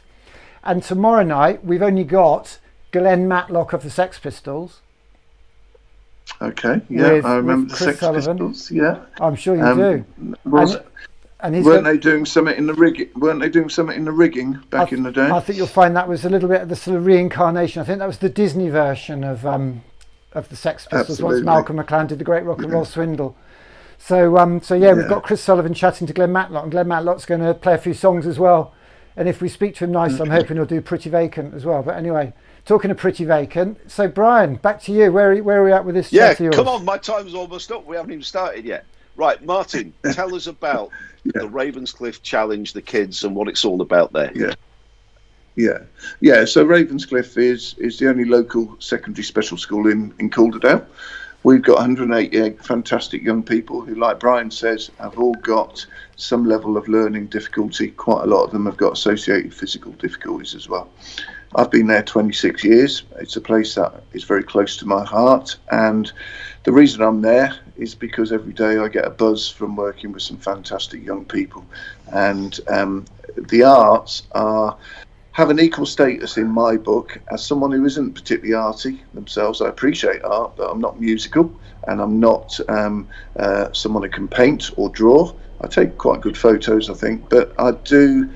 And tomorrow night we've only got Glenn Matlock of the Sex Pistols. Okay, yeah, I remember the Sex Pistols. Yeah, I'm sure you do. Weren't they doing something in the rigging back in the day? I think you'll find that was a little bit of the sort of reincarnation. I think that was the Disney version of the Sex Pistols. Absolutely. Once Malcolm McLaren did the Great Rock and Roll Swindle. So we've got Chris Sullivan chatting to Glenn Matlock, and Glenn Matlock's going to play a few songs as well. And if we speak to him nice, I'm hoping he'll do Pretty Vacant as well. But anyway, talking of Pretty Vacant, so Brian, back to you. Where are we at with this? Yeah, come on, my time's almost up. We haven't even started yet. Right, Martin, tell us about the Ravenscliffe Challenge, the kids, and what it's all about there. Yeah. So Ravenscliffe is the only local secondary special school in Calderdale. We've got 188 fantastic young people who, like Brian says, have all got some level of learning difficulty. Quite a lot of them have got associated physical difficulties as well. I've been there 26 years. It's a place that is very close to my heart. And the reason I'm there is because every day I get a buzz from working with some fantastic young people. And the arts have an equal status in my book as someone who isn't particularly arty themselves. I appreciate art, but I'm not musical, and I'm not someone who can paint or draw. I take quite good photos, I think, but I do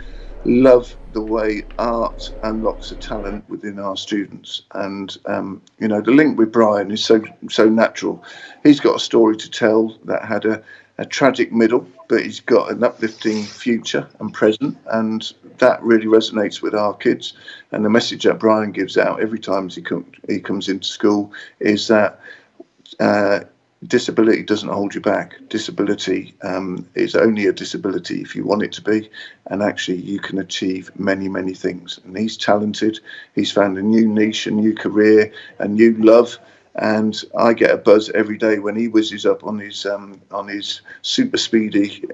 love the way art unlocks a talent within our students. And the link with Brian is so natural. He's got a story to tell that had a tragic middle, but he's got an uplifting future and present, and that really resonates with our kids. And the message that Brian gives out every time he comes into school is that disability doesn't hold you back. Disability is only a disability if you want it to be, and actually you can achieve many, many things. And he's talented. He's found a new niche, a new career, a new love. And I get a buzz every day when he whizzes up on his super speedy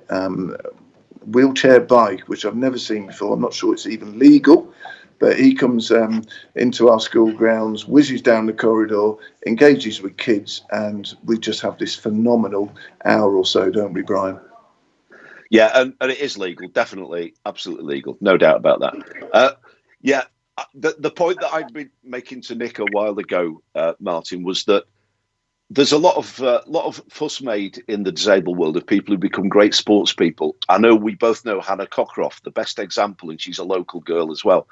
wheelchair bike, which I've never seen before. I'm not sure it's even legal, but he comes into our school grounds, whizzes down the corridor, engages with kids, and we just have this phenomenal hour or so, don't we, Brian? Yeah, and it is legal, definitely, absolutely legal, no doubt about that. The point that I'd been making to Nick a while ago, Martin, was that there's a lot of fuss made in the disabled world of people who become great sports people. I know we both know Hannah Cockcroft, the best example, and she's a local girl as well.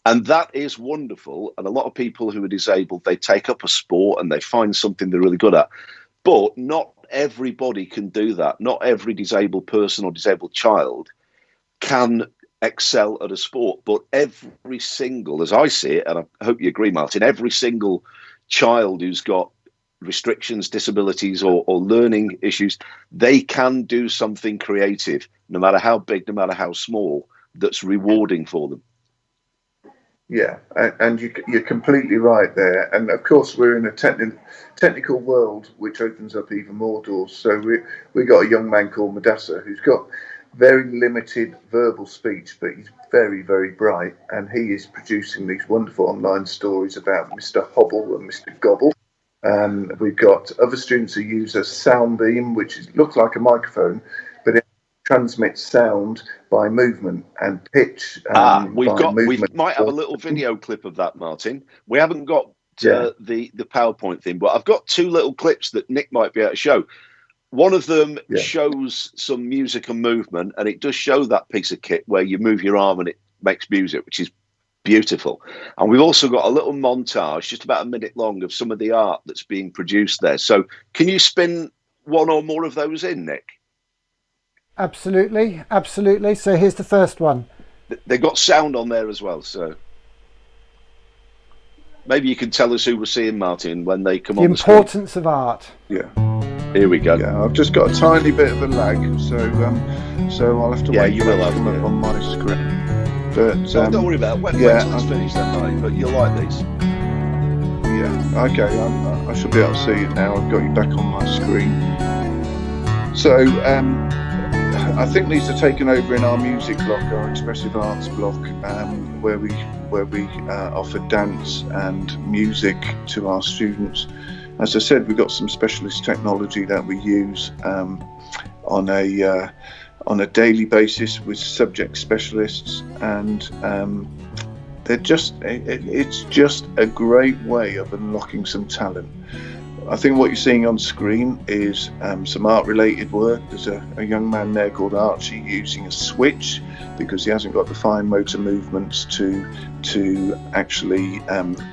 And that is wonderful. And a lot of people who are disabled, they take up a sport and they find something they're really good at. But not everybody can do that. Not every disabled person or disabled child can excel at a sport, but every single, as I see it, and I hope you agree, Martin, every single child who's got restrictions, disabilities, or learning issues, they can do something creative, no matter how big, no matter how small, that's rewarding for them. Yeah, and you're completely right there. And of course, we're in a technical world, which opens up even more doors. So we got a young man called Madassa who's got very limited verbal speech, but he's very, very bright, and he is producing these wonderful online stories about Mr. Hobble and Mr. Gobble. We've got other students who use a sound beam, which looks like a microphone, but it transmits sound by movement and pitch. We might have a little video clip of that, Martin. We haven't got the PowerPoint thing, but I've got 2 little clips that Nick might be able to show. One of them shows some music and movement, and it does show that piece of kit where you move your arm and it makes music, which is beautiful. And we've also got a little montage, just about a minute long, of some of the art that's being produced there. So can you spin one or more of those in, Nick? Absolutely, absolutely. So here's the first one. They've got sound on there as well, so maybe you can tell us who we're seeing, Martin, when they come on the screen. The importance of art. Yeah. Here we go. Yeah, I've just got a tiny bit of a lag, so I'll have to wait for it to come up on my screen. But don't worry about it. Wait till it's finished then, mate. But you'll like these. Yeah. Okay. I should be able to see it now. I've got you back on my screen. So I think these are taken over in our music block, our expressive arts block, where we offer dance and music to our students. As I said, we've got some specialist technology that we use on a daily basis with subject specialists, and it's just a great way of unlocking some talent. I think what you're seeing on screen is some art-related work. There's a young man there called Archie using a switch because he hasn't got the fine motor movements to actually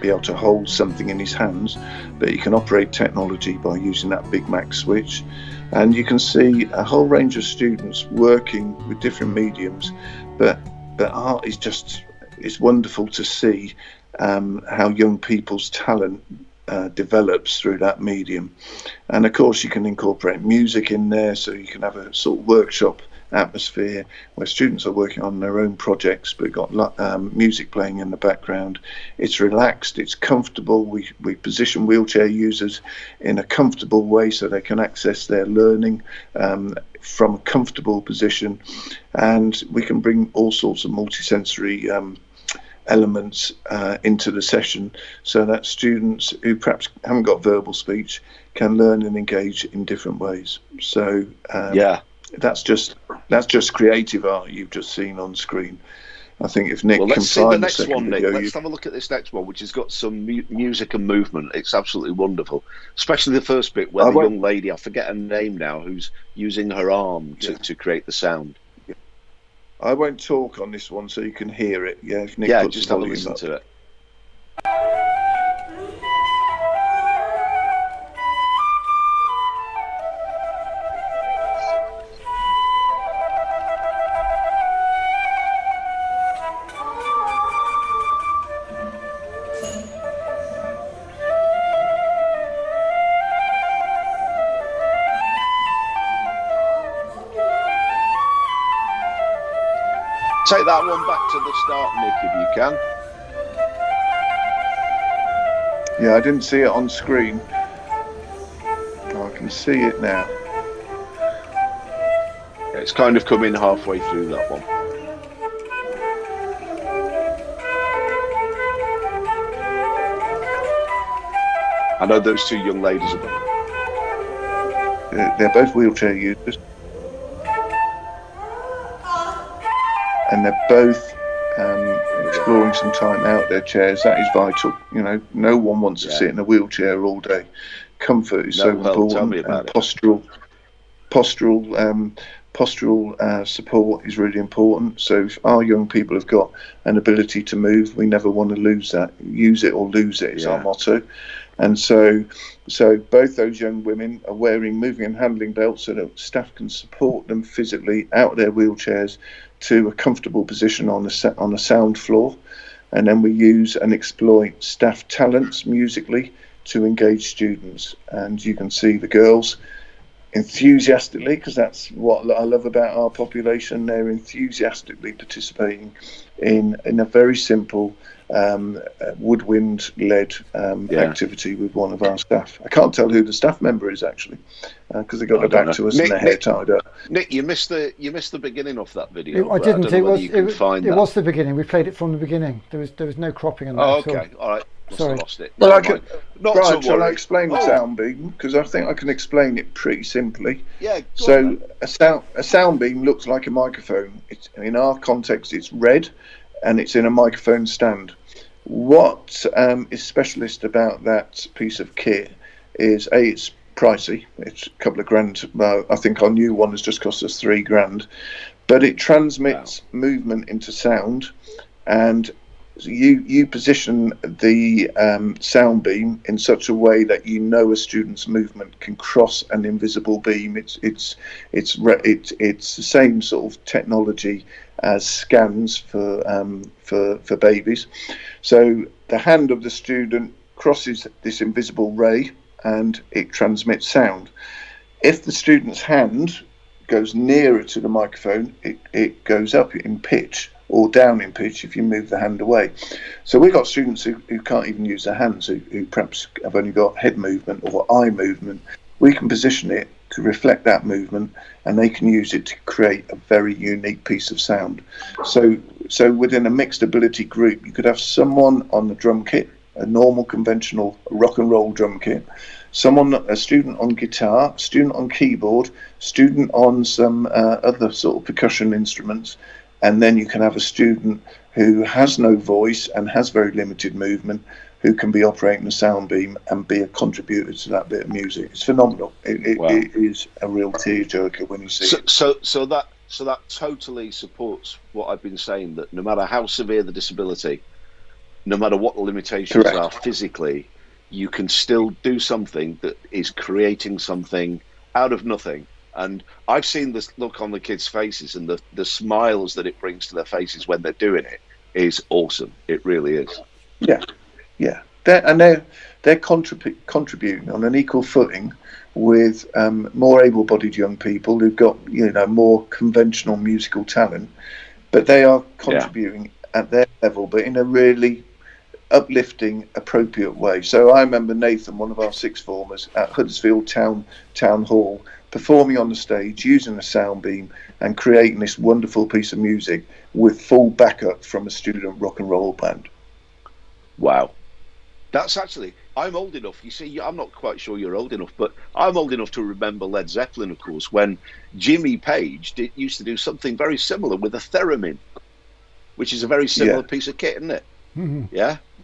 be able to hold something in his hands, but he can operate technology by using that Big Mac switch. And you can see a whole range of students working with different mediums, but art is it's wonderful to see how young people's talent develops through that medium. And of course you can incorporate music in there, so you can have a sort of workshop atmosphere where students are working on their own projects but got music playing in the background. It's relaxed, it's comfortable. We position wheelchair users in a comfortable way so they can access their learning from a comfortable position, and we can bring all sorts of multisensory elements into the session so that students who perhaps haven't got verbal speech can learn and engage in different ways. So that's just creative art you've just seen on screen. I think if Nick let's see the next one, Nick. Let's have a look at this next one, which has got some music and movement. It's absolutely wonderful, especially the first bit where the young lady, I forget her name now, who's using her arm to create the sound. I won't talk on this one so you can hear it. Yeah, if Nick puts just the have a volume listen up. to it. Take that one back to the start, Nick, if you can. Yeah, I didn't see it on screen. Oh, I can see it now. Yeah, it's kind of coming halfway through that one. I know those 2 young ladies are. They're both wheelchair users. And they're both exploring some time out of their chairs. That is vital. You know, no one wants to sit in a wheelchair all day. Comfort is so important. Tell me about postural support is really important. So if our young people have got an ability to move, we never want to lose that. Use it or lose it is our motto. And so both those young women are wearing moving and handling belts so that staff can support them physically out of their wheelchairs to a comfortable position on a sound floor. And then we use and exploit staff talents musically to engage students. And you can see the girls enthusiastically, because that's what I love about our population, they're enthusiastically participating in a very simple woodwind-led activity with one of our staff. I can't tell who the staff member is actually, because they got their back to us and their hair tied up. Nick, you missed the beginning of that video. I didn't. It was the beginning. We played it from the beginning. There was no cropping in that. Oh, okay, all right. Sorry, lost it. Well, Brian, shall I explain the sound beam? Because I think I can explain it pretty simply. Yeah. So a sound beam looks like a microphone. It's, in our context, it's red, and it's in a microphone stand. What is specialist about that piece of kit is it's pricey. It's a couple of grand. I think our new one has just cost us $3,000, but it transmits movement into sound, and you position the sound beam in such a way that you know a student's movement can cross an invisible beam. It's the same sort of technology as scans for babies. So the hand of the student crosses this invisible ray and it transmits sound. If the student's hand goes nearer to the microphone, it goes up in pitch or down in pitch if you move the hand away. So we've got students who can't even use their hands, who perhaps have only got head movement or eye movement. We can position it to reflect that movement, and they can use it to create a very unique piece of sound. So within a mixed ability group, you could have someone on the drum kit, a normal conventional rock and roll drum kit, a student on guitar, student on keyboard, student on some other sort of percussion instruments, and then you can have a student who has no voice and has very limited movement, who can be operating a sound beam and be a contributor to that bit of music. It's phenomenal. It is a real tearjerker when you see it. So that totally supports what I've been saying, that no matter how severe the disability, no matter what the limitations are physically, you can still do something that is creating something out of nothing. And I've seen this look on the kids' faces, and the smiles that it brings to their faces when they're doing it is awesome. It really is. Yeah. They're contributing on an equal footing with more able-bodied young people who've got more conventional musical talent, but they are contributing at their level, but in a really uplifting, appropriate way. So I remember Nathan, one of our sixth formers at Huddersfield Town Hall, performing on the stage using a sound beam and creating this wonderful piece of music with full backup from a student rock and roll band. Wow. That's actually, I'm old enough, you see, I'm not quite sure you're old enough, but I'm old enough to remember Led Zeppelin, of course, when Jimmy Page used to do something very similar with a theremin, which is a very similar piece of kit, isn't it? Mm-hmm.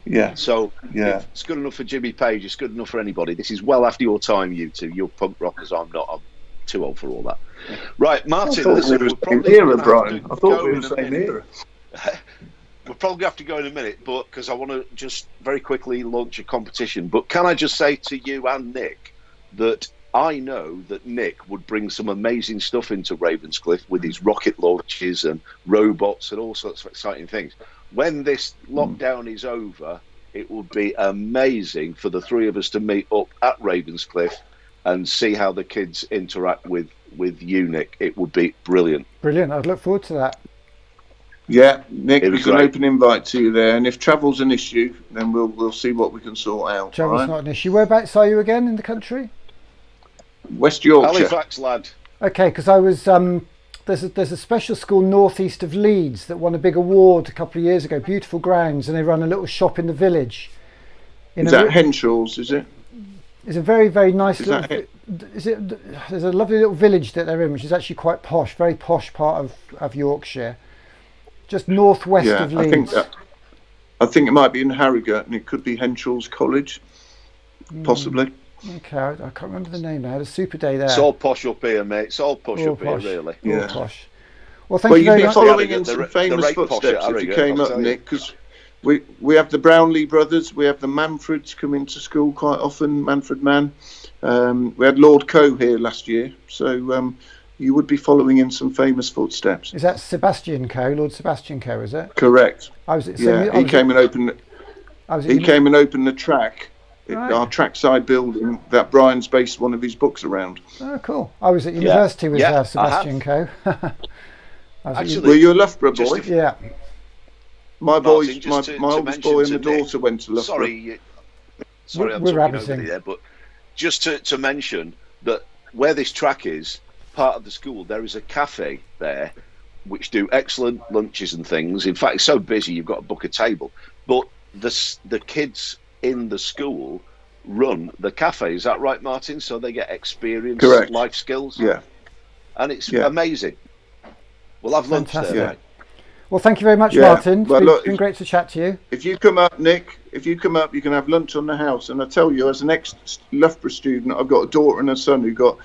Yeah. So if it's good enough for Jimmy Page, it's good enough for anybody. This is well after your time, you two. You're punk rockers. I'm not. I'm too old for all that. Right, Martin. I thought we were the same era, Brian. I thought we were the same era. We'll probably have to go in a minute, but because I want to just very quickly launch a competition. But can I just say to you and Nick that I know that Nick would bring some amazing stuff into Ravenscliffe with his rocket launches and robots and all sorts of exciting things. When this lockdown is over, it would be amazing for the three of us to meet up at Ravenscliffe and see how the kids interact with you, Nick. It would be brilliant. Brilliant. I'd look forward to that. Yeah, Nick, there's an open invite to you there, and if travel's an issue, then we'll see what we can sort out. Travel's not an issue. Whereabouts are you again in the country? West Yorkshire. Halifax, lad. Okay, because I was there's a special school northeast of Leeds that won a big award a couple of years ago. Beautiful grounds, and they run a little shop in the village. Is that Henshaw's? Is it? It's a very, very nice little. There's a lovely little village that they're in, which is actually quite posh, very posh part of Yorkshire, just northwest of Leeds. I think it might be in Harrogate, and it could be Henshaw's College, possibly. Okay, I can't remember the name now. I had a super day there. It's all posh up here, mate. It's all posh up here, really. All posh. Well, thank you very much. Following in some famous footsteps if you came up, Nick, because we have the Brownlee brothers, we have the Manfreds coming to school quite often, Manfred Mann. We had Lord Coe here last year, so you would be following in some famous footsteps. Is that Sebastian Coe, Lord Sebastian Coe, is it? Correct. He came and opened the track. Right. Our trackside building that Brian's based one of his books around. Oh, cool. I was at university with Sebastian Coe. Were you a Loughborough boy? Yeah. My Martin, boys, my oldest boy and my daughter went to Loughborough. Sorry, I'm talking over there, but just to mention that where this track is, part of the school, there is a cafe there which do excellent lunches and things. In fact, it's so busy you've got to book a table. But the kids in the school run the cafe. Is that right, Martin? So they get experience, correct, life skills. Yeah, and it's amazing. We'll have lunch there. Mate. Well, thank you very much, Martin. Well, it's been great to chat to you. If you come up, Nick, you can have lunch on the house. And I tell you, as an ex-Loughborough student, I've got a daughter and a son who got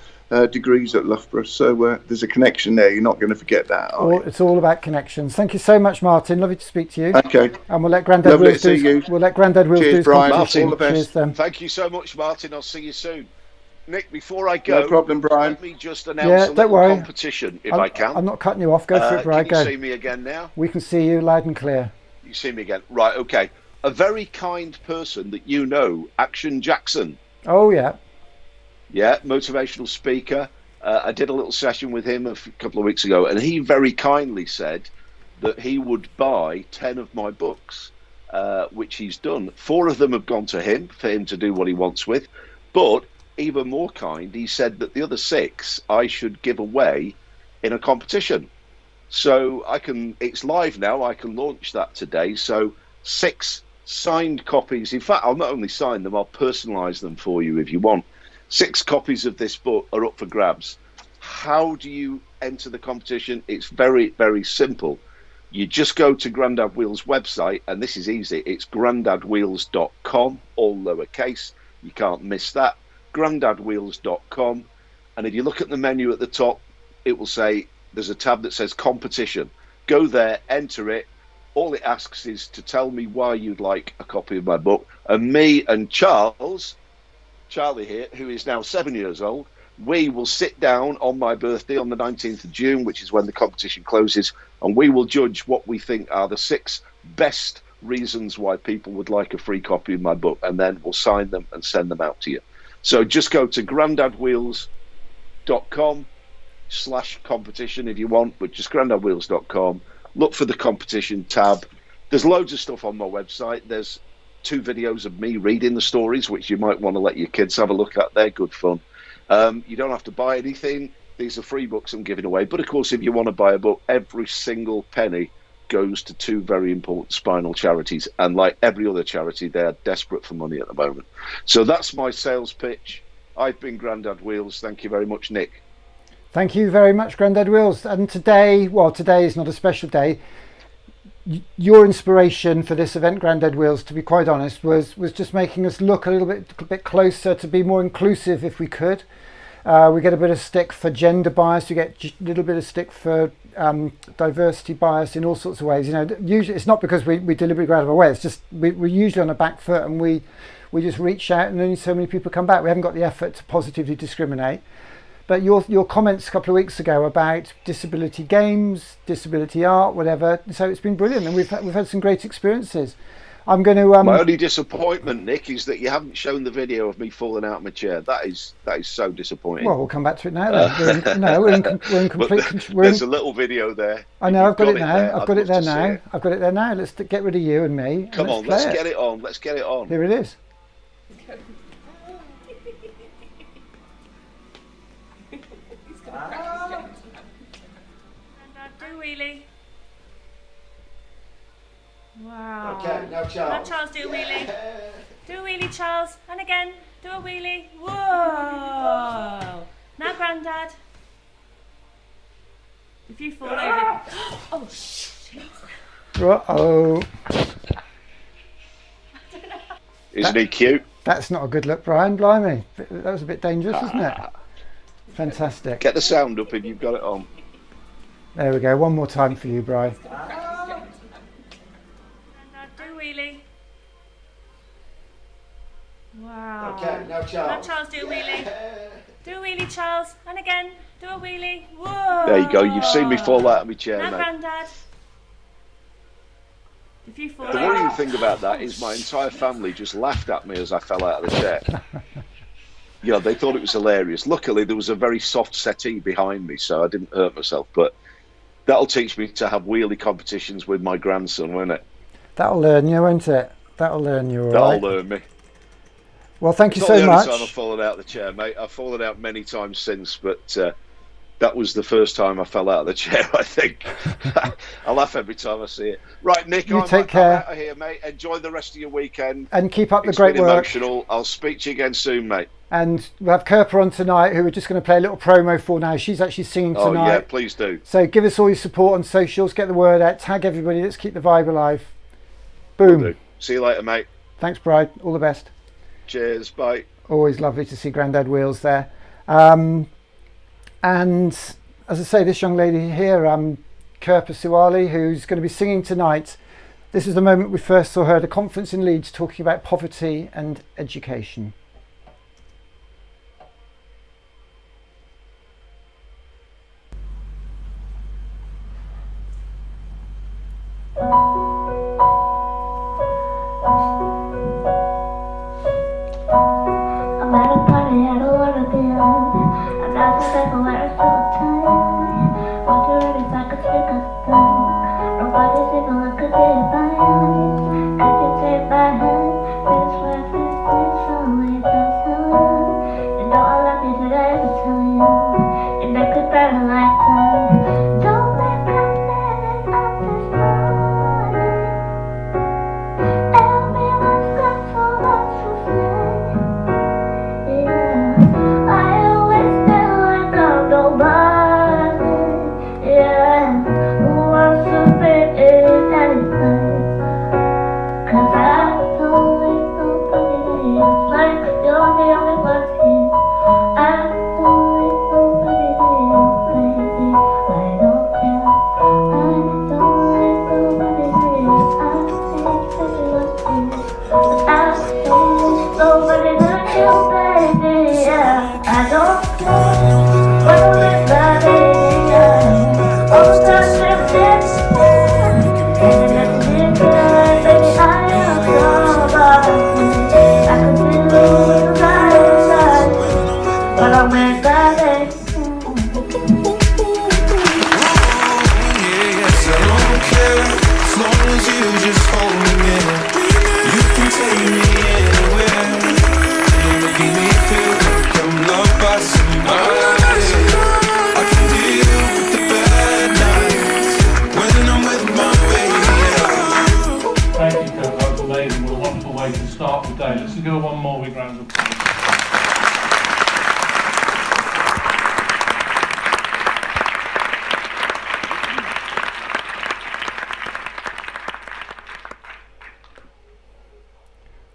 degrees at Loughborough. So there's a connection there. You're not going to forget that, are you? It's all about connections. Thank you so much, Martin. Lovely to speak to you. Okay. And we'll let Grandad Wills do his Brian. competition. All the best. Cheers, thank you so much, Martin. I'll see you soon. Nick, before I go, no problem, Brian. Let me just announce a little competition, if I can. I'm not cutting you off. Go for it, Brian. Can you see me again now? We can see you loud and clear. You see me again. Right, okay. A very kind person that you know, Action Jackson. Oh, yeah. Yeah, motivational speaker. I did a little session with him a couple of weeks ago, and he very kindly said that he would buy 10 of my books, which he's done. 4 of them have gone to him for him to do what he wants with. But even more kind, he said that the other 6 I should give away in a competition. So it's live now. I can launch that today. So 6 signed copies. In fact, I'll not only sign them, I'll personalize them for you if you want. 6 copies of this book are up for grabs. How do you enter the competition? It's very, very simple. You just go to Grandad Wheels website, and this is easy. It's grandadwheels.com, all lowercase. You can't miss that. grandadwheels.com, and if you look at the menu at the top, it will say there's a tab that says competition. Go there, enter it. All it asks is to tell me why you'd like a copy of my book, and me and Charlie here, who is now 7 years old, we will sit down on my birthday on the 19th of June, which is when the competition closes, and we will judge what we think are the 6 best reasons why people would like a free copy of my book, and then we'll sign them and send them out to you. So just go to grandadwheels.com/competition if you want, but just grandadwheels.com. Look for the competition tab. There's loads of stuff on my website. There's 2 videos of me reading the stories, which you might want to let your kids have a look at. They're good fun. You don't have to buy anything. These are free books I'm giving away. But of course, if you want to buy a book, every single penny goes to 2 very important spinal charities, and like every other charity, they are desperate for money at the moment. So that's my sales pitch. I've been Grandad Wheels. Thank you very much, Nick. Thank you very much, Grandad Wheels. And today is not a special day. Your inspiration for this event, Grandad Wheels, to be quite honest, was just making us look a little bit closer, to be more inclusive if we could. We get a bit of stick for gender bias. We get a little bit of stick for diversity bias in all sorts of ways. You know, usually it's not because we deliberately go out of our way. It's just we're usually on a back foot, and we just reach out, and only so many people come back. We haven't got the effort to positively discriminate. But your comments a couple of weeks ago about disability games, disability art, whatever. So it's been brilliant, and we've had some great experiences. I'm going to. My only disappointment, Nick, is that you haven't shown the video of me falling out of my chair. That is so disappointing. Well, we'll come back to it now. Then. We're in complete control. There's a little video there. I know. I've got it now. I've got it there now. I've got it there now. Let's get rid of you and me. Come on, let's get it on. Let's get it on. Here it is. Do a wheelie. Wow. Okay, now Charles. Now Charles, do a wheelie. Do a wheelie, Charles. And again, do a wheelie. Whoa. Now Grandad. If you fall over. Oh, shit. Uh-oh. Isn't he cute? That's not a good look, Brian. Blimey. That was a bit dangerous, wasn't it? Fantastic. Get the sound up if you've got it on. There we go. One more time for you, Brian. Do a wheelie. Wow. Okay, now Charles. Now Charles, do a wheelie. Do a wheelie, Charles. And again, do a wheelie. Whoa. There you go. You've seen me fall out of my chair, now mate. Grandad. If you fall The worrying thing about that is my entire family just laughed at me as I fell out of the chair. You know, they thought it was hilarious. Luckily, there was a very soft settee behind me, so I didn't hurt myself. But that'll teach me to have wheelie competitions with my grandson, won't it? That'll learn you, won't it? That'll learn you, all That'll right. learn me. Well, thank you It's so not the only much. time I've fallen out of the chair, mate. I've fallen out many times since, but that was the first time I fell out of the chair, I think. I laugh every time I see it. Right, Nick, I'm take care. out of here, mate. Enjoy the rest of your weekend. And keep up the It's great been work. emotional. I'll speak to you again soon, mate. And we'll have Kerpa on tonight, who we're just going to play a little promo for now. She's actually singing tonight. Oh, yeah, please do. So give us all your support on socials, get the word out, tag everybody, let's keep the vibe alive. Boom. See you later, mate. Thanks, Bride. All the best. Cheers. Bye. Always lovely to see Grandad Wheels there. And as I say, this young lady here, Kerpa Suwali, who's going to be singing tonight. This is the moment we first saw her at a conference in Leeds talking about poverty and education.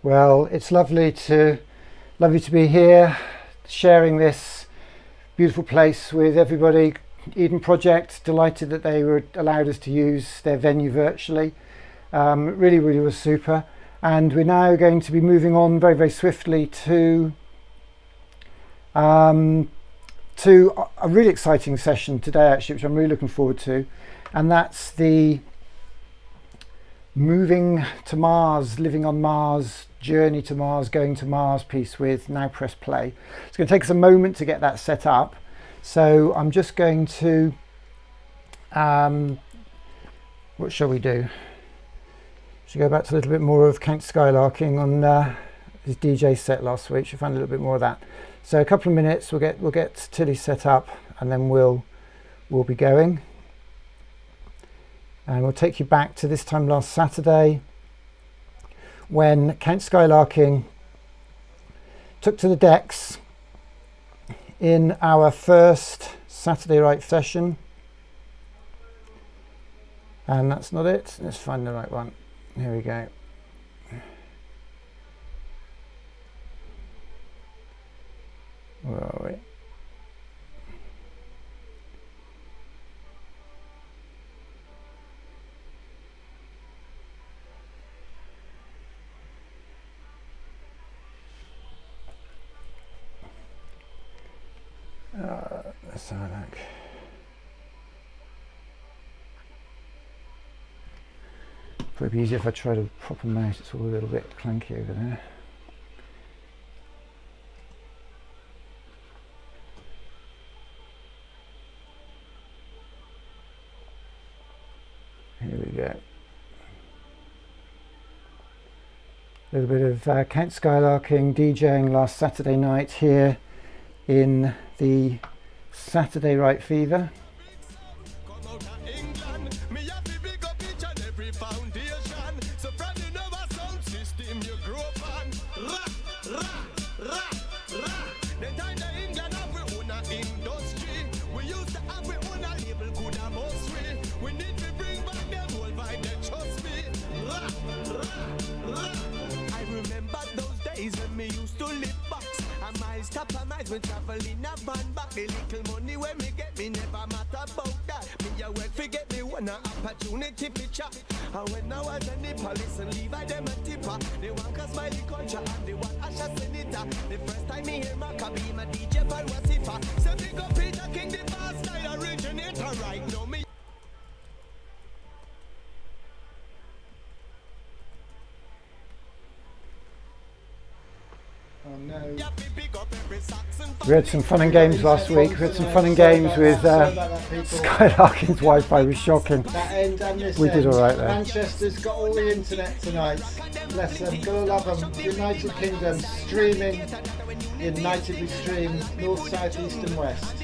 Well, it's lovely to be here, sharing this beautiful place with everybody. Eden Project, delighted that they were allowed us to use their venue virtually. Really was super. And we're now going to be moving on very, very swiftly to a really exciting session today, actually, which I'm really looking forward to. And that's the Moving to Mars, Living on Mars, Journey to Mars, Going to Mars piece with Now Press Play. It's going to take us a moment to get that set up. So I'm just going to, what shall we do? Should go back to a little bit more of Count Skylarking on his DJ set last week. Should find a little bit more of that. So a couple of minutes, we'll get Tilly set up, and then we'll be going. And we'll take you back to this time last Saturday, when Count Skylarking took to the decks in our first Saturday Right session. And that's not it. Let's find the right one. Here we go. Where are we? Let's have a look. Probably easier if I try to proper mouse. It's all a little bit clunky over there. Here we go. A little bit of Count Skylarking DJing last Saturday night here in the Saturday Right Fever. When me used to live box, and my stop and my we travel in a van back. The little money when me get me never matter about that. Me a work forget me one opportunity picture. And when I was in the police and leave I them a tipper. They want a smiley culture and they want a shot senator. The first time me hear Maccabi, my DJ Paul was iffer. So big up Peter King, the fast style originator right now. Me We had some fun and games last week. We had some fun and games with Skylarking's Wi-Fi was shocking. We did all right there. Manchester's got all the internet tonight. Bless them, gotta love them. United Kingdom streaming. United we stream north, south, east and west.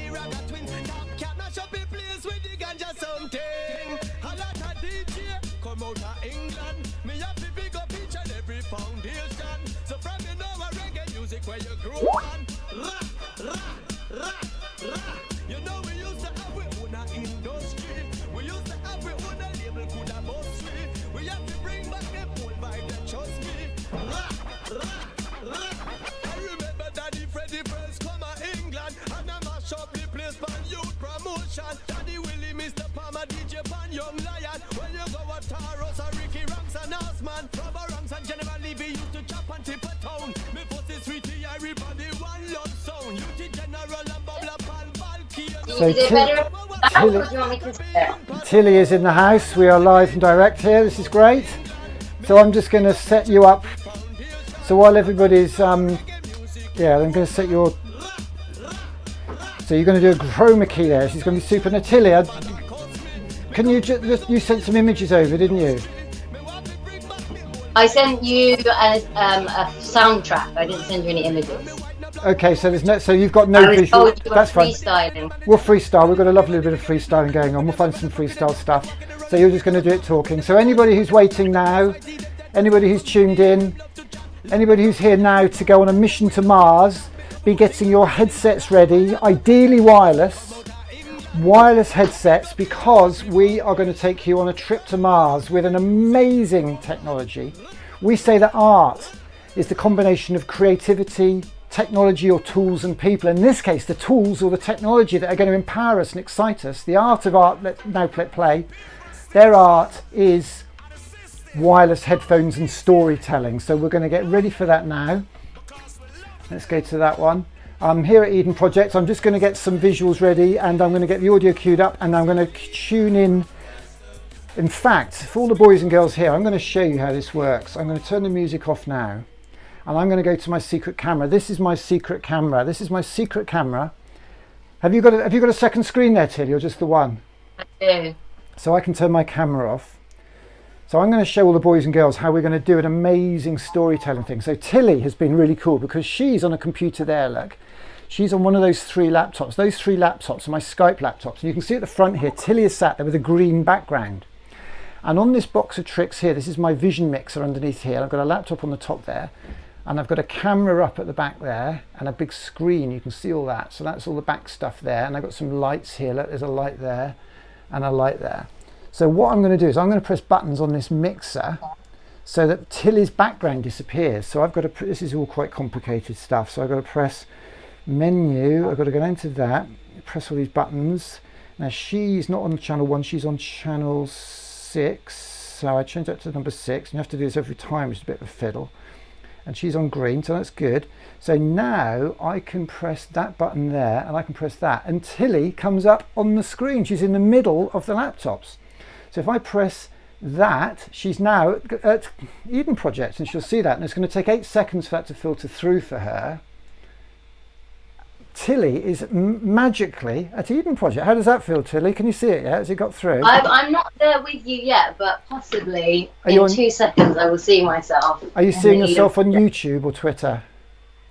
Where you grew on, you know we used to have we own a industry. We used to have we own a label could have most free. We have to bring back the old vibe that trust me. I remember Daddy Freddy first come to England and I mash up the place for youth promotion. Daddy Willie, Mr. Palmer, DJ Pan, Young Lion. When you go at Taros or Ricky Ranks and Osman, Robert Ranks and General Levy used to chop and tip a town. Me put the sweetie, everybody one love sound. You the General and Bobla Pan So Tilly is in the house. We are live and direct here. This is great. So I'm just going to set you up. So while everybody's I'm going to set your. So you're going to do a chroma key there. She's going to be super. Natalia, can you you sent some images over, didn't you? I sent you a soundtrack. I didn't send you any images. Okay, so there's no. So you've got no visual. That's fine. Freestyling. We'll freestyle. We've got a lovely bit of freestyling going on. We'll find some freestyle stuff. So you're just going to do it talking. So anybody who's waiting now, anybody who's tuned in, anybody who's here now to go on a mission to Mars, be getting your headsets ready, ideally wireless headsets, because we are going to take you on a trip to Mars with an amazing technology. We say that art is the combination of creativity, technology or tools and people. In this case, the tools or the technology that are going to empower us and excite us. The art of art, let's now play. Their art is wireless headphones and storytelling. So we're going to get ready for that now. Let's go to that one. Here at Eden Project, I'm just going to get some visuals ready and I'm going to get the audio queued up and I'm going to tune in. In fact, for all the boys and girls here, I'm going to show you how this works. I'm going to turn the music off now and I'm going to go to my secret camera. This is my secret camera. This is my secret camera. Have you got a second screen there, Tilly, or just the one? I do. So I can turn my camera off. So I'm going to show all the boys and girls how we're going to do an amazing storytelling thing. So Tilly has been really cool because she's on a computer there, look. She's on one of those 3 laptops. Those 3 laptops are my Skype laptops. And you can see at the front here, Tilly is sat there with a green background. And on this box of tricks here, this is my Vision Mixer underneath here. I've got a laptop on the top there. And I've got a camera up at the back there and a big screen. You can see all that. So that's all the back stuff there. And I've got some lights here. Look, there's a light there and a light there. So what I'm going to do is I'm going to press buttons on this mixer so that Tilly's background disappears. So I've got to, this is all quite complicated stuff. So I've got to press menu, I've got to go into that, press all these buttons. Now she's not on channel 1, she's on channel 6. So I change that to number 6. And you have to do this every time, which is a bit of a fiddle. And she's on green, so that's good. So now I can press that button there and I can press that. And Tilly comes up on the screen. She's in the middle of the laptops. So if I press that, she's now at Eden Project and she'll see that. And it's going to take 8 seconds for that to filter through for her. Tilly is magically at Eden Project. How does that feel, Tilly? Can you see it yet? Has it got through? I'm not there with you yet, but possibly in 2 seconds I will see myself. Are you seeing yourself on YouTube or Twitter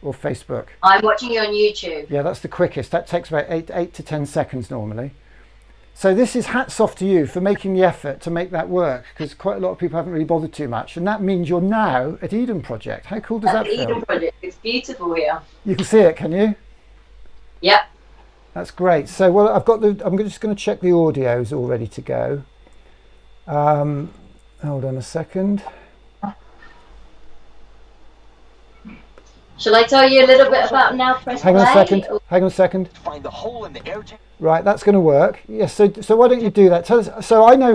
or Facebook? I'm watching you on YouTube. Yeah, that's the quickest. That takes about 8 to 10 seconds normally. So this is hats off to you for making the effort to make that work, because quite a lot of people haven't really bothered too much, and that means you're now at Eden Project. How cool does that feel? Eden Project. It's beautiful here. You can see it, can you? Yep. That's great. So, well, I'm just going to check the audio's all ready to go. Hold on a second. Shall I tell you a little bit about Now Press Play? Hang on a second. Find the hole in the air. Right, that's going to work. Yes. So why don't you do that? Tell us. So I know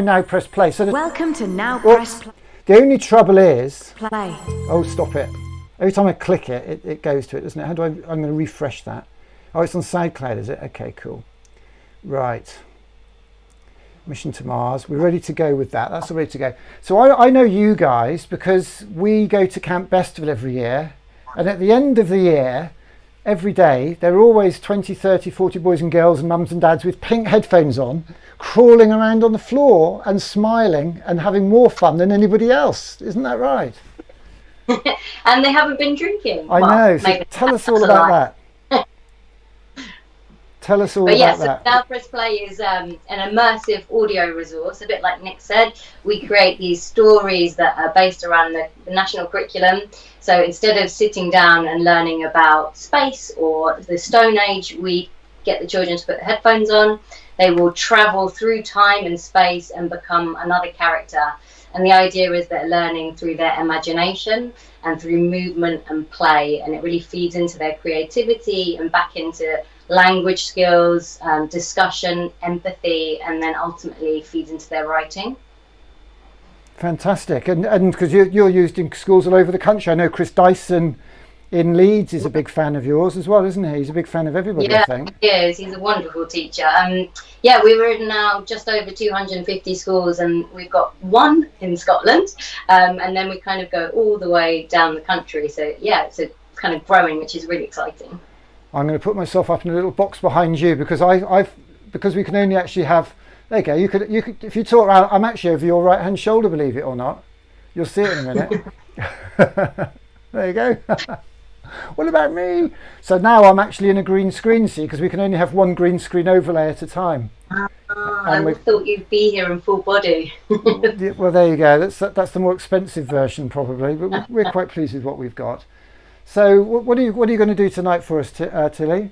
Now Press Play. So welcome to Now Press Play. The only trouble is. Play. Oh, stop it! Every time I click it, it goes to it, doesn't it? How do I'm going to refresh that. Oh, it's on SoundCloud, is it? Okay, cool. Right. Mission to Mars. We're ready to go with that. That's all ready to go. So I know you guys because we go to Camp Bestival every year. And at the end of the year, every day, there are always 20, 30, 40 boys and girls and mums and dads with pink headphones on, crawling around on the floor and smiling and having more fun than anybody else. Isn't that right? And they haven't been drinking. I know. So tell us all about that. Tell us all about that. Now Press Play is an immersive audio resource. A bit like Nick said, we create these stories that are based around the national curriculum. So instead of sitting down and learning about space or the Stone Age, we get the children to put the headphones on. They will travel through time and space and become another character. And the idea is they're learning through their imagination and through movement and play. And it really feeds into their creativity and back into language skills, discussion, empathy, and then ultimately feeds into their writing. Fantastic. And because you're used in schools all over the country. I know Chris Dyson in Leeds is a big fan of yours as well, isn't he? He's a big fan of everybody, I think. He is. He's a wonderful teacher. Yeah, we were in now just over 250 schools, and we've got one in Scotland, and then we kind of go all the way down the country. So yeah, it's kind of growing, which is really exciting. I'm going to put myself up in a little box behind you because because we can only actually have. There you go. You could if you talk around. I'm actually over your right hand shoulder, believe it or not. You'll see it in a minute. There you go. What about me? So now I'm actually in a green screen, see, because we can only have one green screen overlay at a time. I thought you'd be here in full body. Well, there you go. That's the more expensive version probably, but we're quite pleased with what we've got. So what are you going to do tonight for us, Tilly?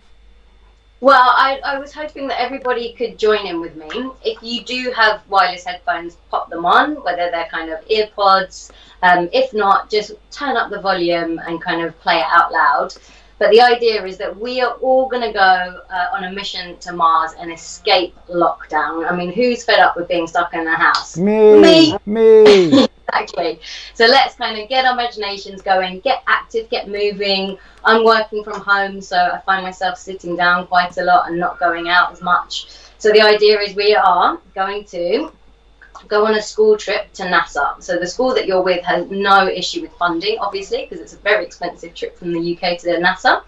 Well, I was hoping that everybody could join in with me. If you do have wireless headphones, pop them on, whether they're kind of earpods. If not, just turn up the volume and kind of play it out loud. But the idea is that we are all going to go on a mission to Mars and escape lockdown. I mean, who's fed up with being stuck in the house? Me. Exactly. So let's kind of get our imaginations going, get active, get moving. I'm working from home, so I find myself sitting down quite a lot and not going out as much. So the idea is we are going to go on a school trip to NASA. So the school that you're with has no issue with funding, obviously, because it's a very expensive trip from the UK to NASA.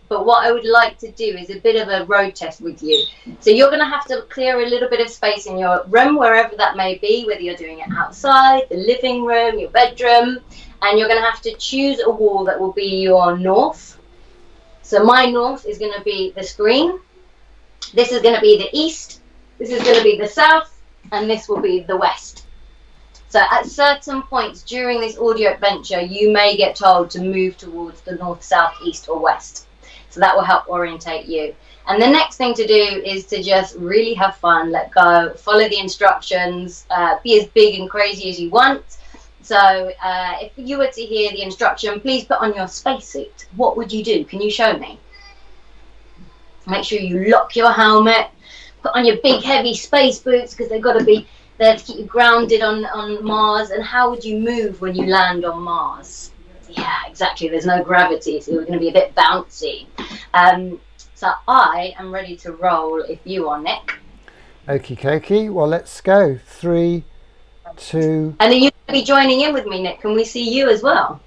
But what I would like to do is a bit of a road test with you. So you're going to have to clear a little bit of space in your room, wherever that may be, whether you're doing it outside, the living room, your bedroom, and you're going to have to choose a wall that will be your north. So my north is going to be the screen. This is going to be the east. This is going to be the south. And this will be the west. So at certain points during this audio adventure, you may get told to move towards the north, south, east, or west. So that will help orientate you. And the next thing to do is to just really have fun, let go, follow the instructions, be as big and crazy as you want. So if you were to hear the instruction, please put on your spacesuit. What would you do? Can you show me? Make sure you lock your helmet. Put on your big heavy space boots because they've got to be there to keep you grounded on Mars. And how would you move when you land on Mars? Yeah, exactly. There's no gravity, so you're going to be a bit bouncy. So I am ready to roll if you are, Nick. Okie dokie. Well, let's go. 3, 2. And then you're going to be joining in with me, Nick. Can we see you as well?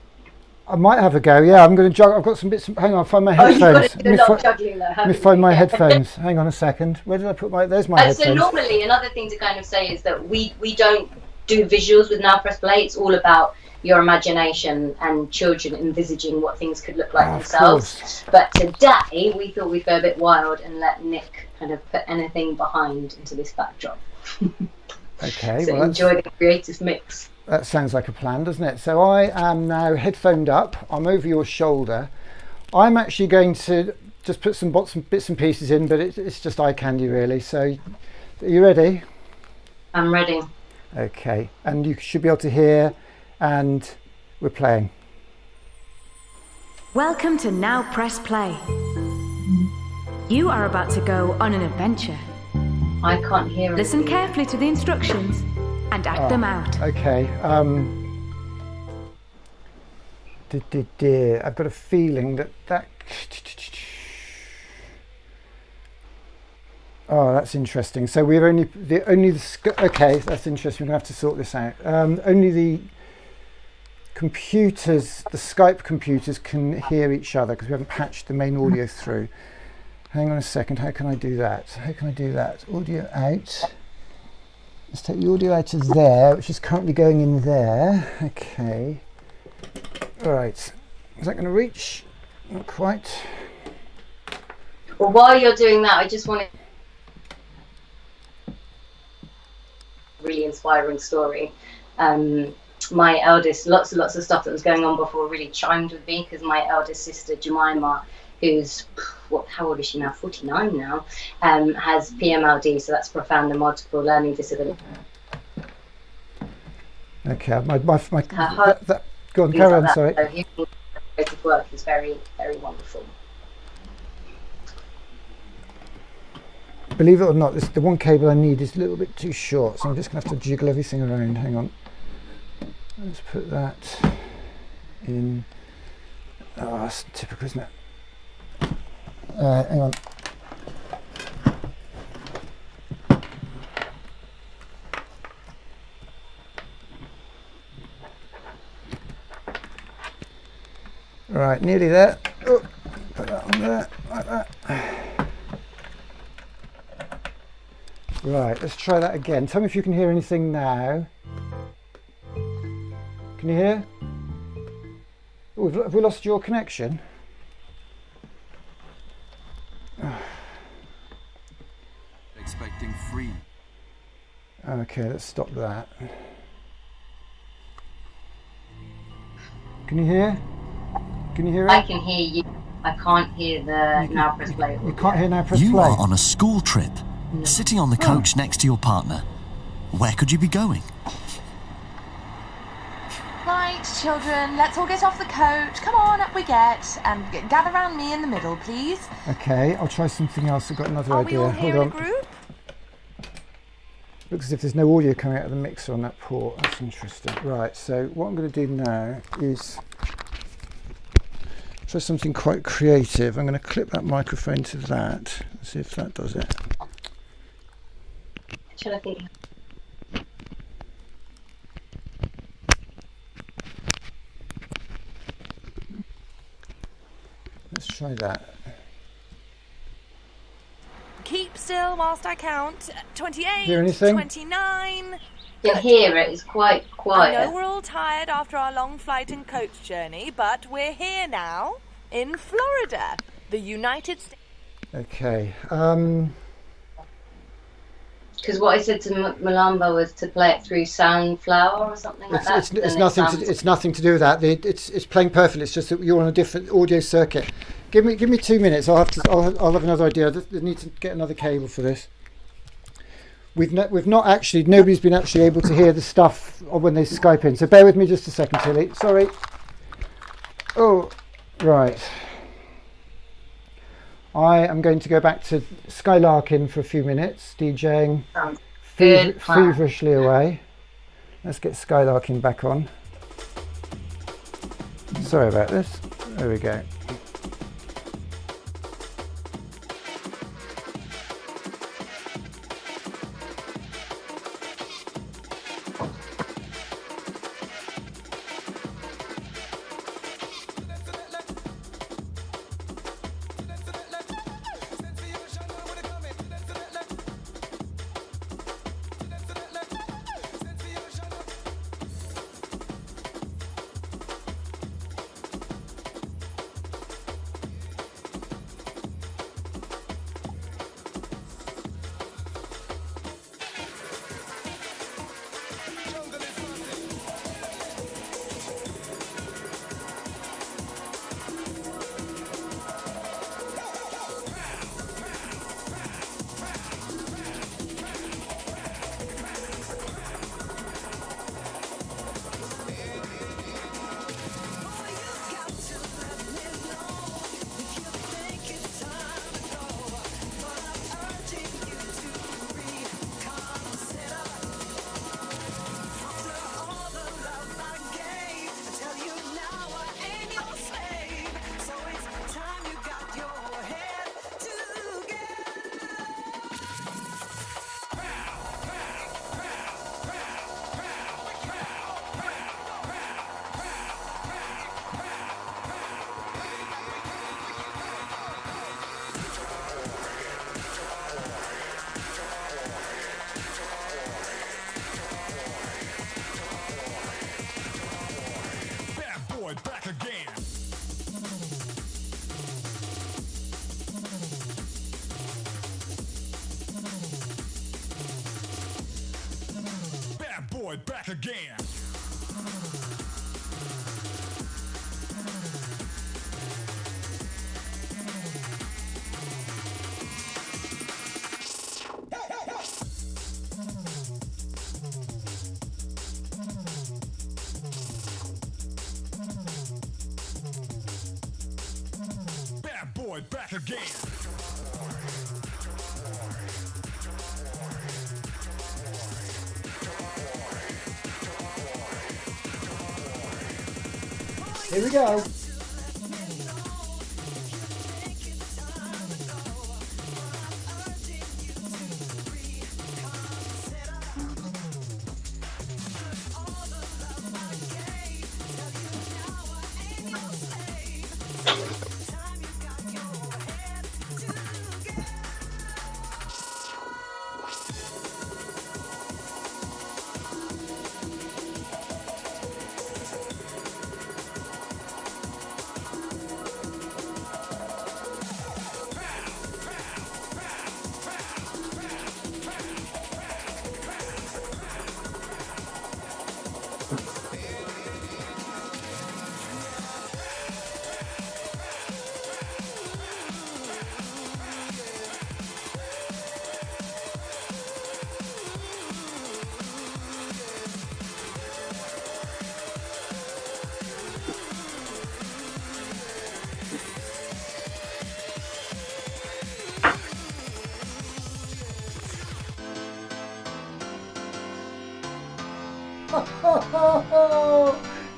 I might have a go. Yeah, I'm going to juggle. I've got some bits. Hang on, I'll find my Oh, you've got headphones. to do a lot of juggling though, Let haven't me find you? my Yeah. headphones. Hang on a second. Where did I put my? There's my So headphones. normally, another thing to kind of say is that we don't do visuals with Now Press Play. It's all about your imagination and children envisaging what things could look like themselves. But today, we thought we'd go a bit wild and let Nick kind of put anything behind into this backdrop. Okay. So well, enjoy the creative mix. that sounds like a plan, doesn't it? So I am now headphoned up. I'm over your shoulder. I'm actually going to just put some bits and pieces in, but it's just eye candy really. So are you ready? I'm ready. Okay, and you should be able to hear, and we're playing. Welcome to Now Press Play. You are about to go on an adventure. I can't hear it. Listen carefully to the instructions and act them out. Okay. I've got a feeling that. Oh, that's interesting. So we're okay, that's interesting. We're gonna have to sort this out. Only the computers, the Skype computers, can hear each other because we haven't patched the main audio through. Hang on a second. How can I do that? Audio out. Let's take the audio out of there, which is currently going in there. Okay. All right. Is that going to reach? Not quite. Well, while you're doing that, I just want to. Really inspiring story. My eldest, lots and lots of stuff that was going on before really chimed with me because my eldest sister Jemima, who's how old is she now? 49 now, has PMLD, so that's profound and multiple learning disability. Okay, go on, carry on. Sorry. So creative work is very, very wonderful. Believe it or not, the one cable I need is a little bit too short, so I'm just going to have to jiggle everything around. Hang on. Let's put that in. Oh, that's typical, isn't it? Hang on. Right, nearly there. Oh, put that on there, like that. Right, let's try that again. Tell me if you can hear anything now. Can you hear? Oh, have we lost your connection? Expecting free. Okay, let's stop that. Can you hear? Can you hear it? I can hear you. I can't hear the Now Press Play. You can't hear Now Press Play? You are on a school trip, sitting on the coach next to your partner. Where could you be going? Right, children, let's all get off the coach. Come on, up we get. And gather round me in the middle, please. Okay, I'll try something else. I've got another idea. We all here Hold in on. a group? Looks as if there's no audio coming out of the mixer on that port. That's interesting. Right, so what I'm going to do now is try something quite creative. I'm going to clip that microphone to that. Let's see if that does it. Should I think? Let's try that. Keep still whilst I count. 28, Hear anything? 29. You hear it, it's quite I quiet. know we're all tired after our long flight and coach journey, but we're here now in Florida, the United States. Okay. Because what I said to Malamba was to play it through Soundflower or something like that. It's nothing to do with that. It's playing perfectly. It's just that you're on a different audio circuit. Give me 2 minutes. I'll have another idea. I need to get another cable for this. Nobody's been actually able to hear the stuff when they Skype in. So bear with me just a second, Tilly. Sorry. Oh, right. I am going to go back to Skylarkin for a few minutes, DJing feverishly away. Let's get Skylarkin back on. Sorry about this. There we go. boy back again. Bad boy back again. Bad boy back again. Here we go.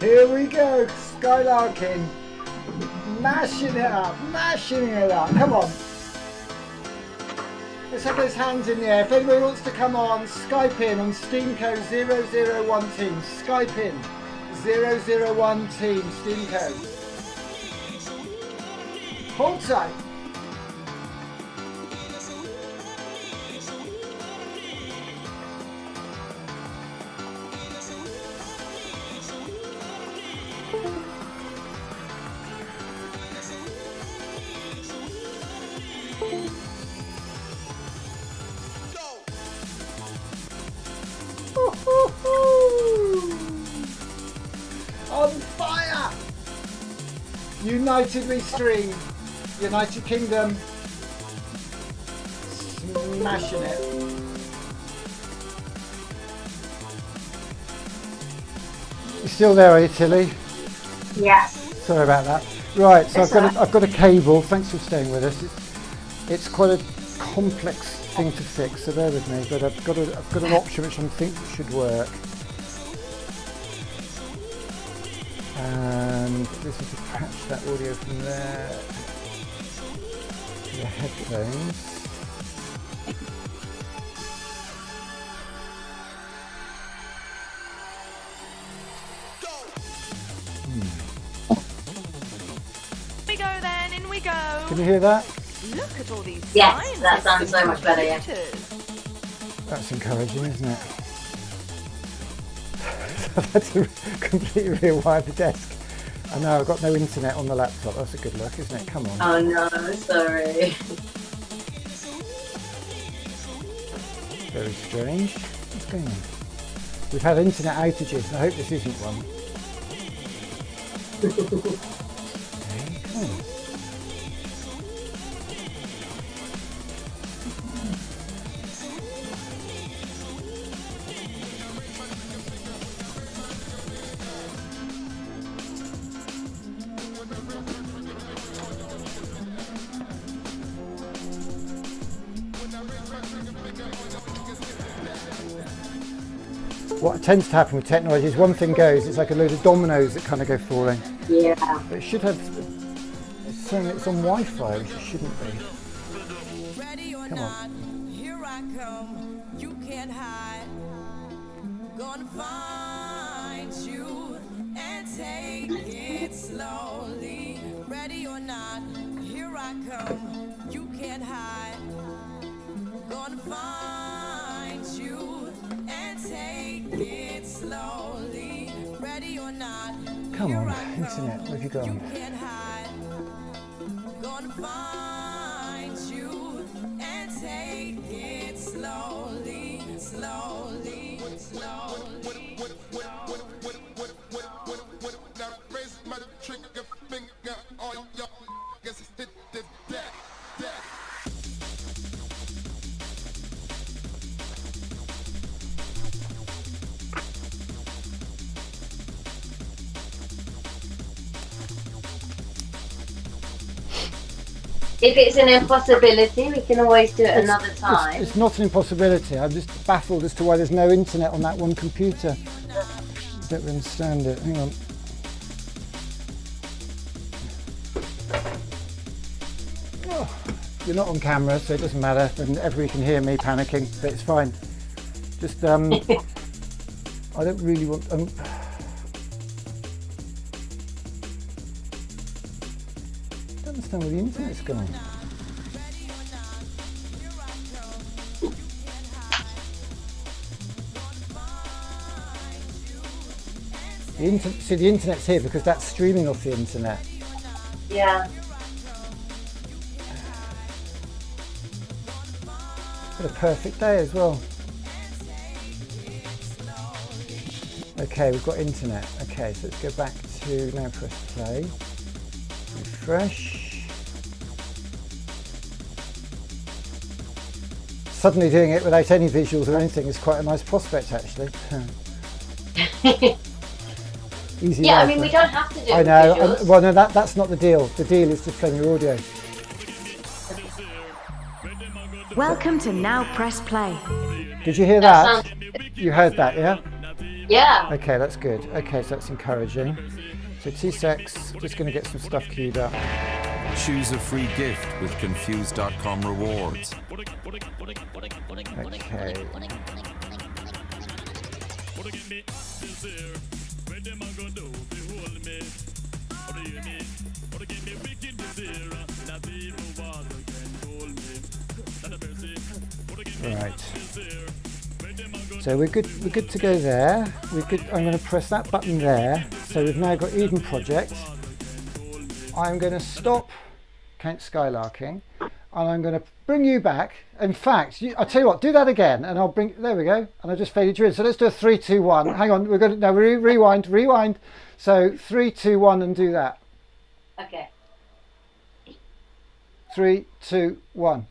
Here we go, Skylarking, mashing it up, come on. Let's have those hands in the air. If anybody wants to come on, Skype in on Steamco 001 team, Skype in 001 team, Steamco. Hold tight. On fire! United we stream. United Kingdom. Smashing it. You still there, are you, Tilly? Yes. Sorry about that. Right, so I've got a cable. Thanks for staying with us. It's quite a complex thing to fix, so bear with me. But I've got an option which I think should work. And this is to patch that audio from there to the headphones. We go then, in we go. Can you hear that? Look at all these Yes, that sounds so much better, yeah. That's encouraging, isn't it? I've had to completely rewire the desk. I know, I've got no internet on the laptop. That's a good look, isn't it? Come on. Oh no, sorry. Very strange. What's going on? We've had internet outages. I hope this isn't one. Okay, come on. What tends to happen with technology is one thing goes, it's like a load of dominoes that kind of go falling. Yeah. But it should have, it's saying it's on Wi-Fi, which it shouldn't be. Come on. Here I come, you can't hide. Gonna find you and take it slowly. Ready or not, here I come, you can't hide. Gonna find you and take it slowly. Ready or Come on, internet, where have you gone? Gonna find you and take it slowly, slowly, slowly. Now raise my trigger finger on your guess it's hit the deck. If it's an impossibility, we can always do it another time. It's not an impossibility. I'm just baffled as to why there's no internet on that one computer. I don't understand it. Hang on. Oh, you're not on camera, so it doesn't matter. And everybody can hear me panicking, but it's fine. Just, I don't really want... I don't understand where the internet's gone. See, the internet's here because that's streaming off the internet. Yeah. What a perfect day as well. Okay, we've got internet. Okay, so let's go back to, now press play. Refresh. Suddenly doing it without any visuals or anything is quite a nice prospect, actually. Easy. Yeah, life, I mean, we don't have to do I know. visuals. Well, no, that's not the deal. The deal is just playing your audio. Welcome to Now Press Play. Did you hear that? You heard that, yeah? Yeah. Okay, that's good. Okay, so that's encouraging. So 2 secs, just going to get some stuff queued up. Choose a free gift with Confused.com rewards. Okay. Right. So we're good to go there. I'm going to press that button there. So we've now got Eden Project. I'm going to stop Count Skylarking and I'm going to bring you back. In fact, I'll tell you what, do that again and I'll bring, there we go. And I just faded you in. So let's do a 3, 2, 1. Hang on, we're going to, no, rewind. So 3, 2, 1 and do that. Okay. 3, 2, 1.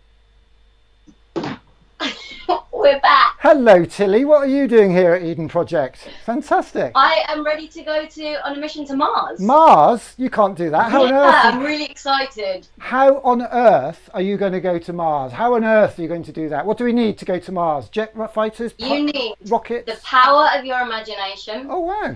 We're back. Hello, Tilly. What are you doing here at Eden Project? Fantastic. I am ready to go on a mission to Mars. Mars? You can't do that. How on earth? I'm really excited. How on earth are you going to go to Mars? How on earth are you going to do that? What do we need to go to Mars? Jet fighters? You need rockets? The power of your imagination. Oh, wow.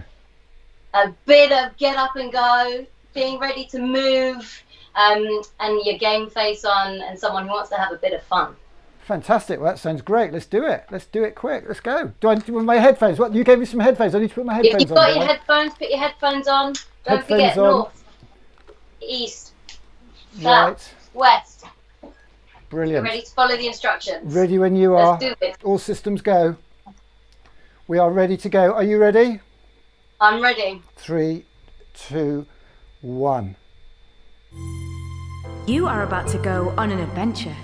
A bit of get up and go, being ready to move, and your game face on, and someone who wants to have a bit of fun. Fantastic. Well, that sounds great. Let's do it. Let's do it quick. Let's go. Do I need to put my headphones? What? You gave me some headphones. I need to put my headphones on. You've got your headphones. Put your headphones on. Don't forget north, east, south, west. Brilliant. Ready to follow the instructions. Ready when you are. Let's do it. All systems go. We are ready to go. Are you ready? I'm ready. 3, 2, 1. You are about to go on an adventure.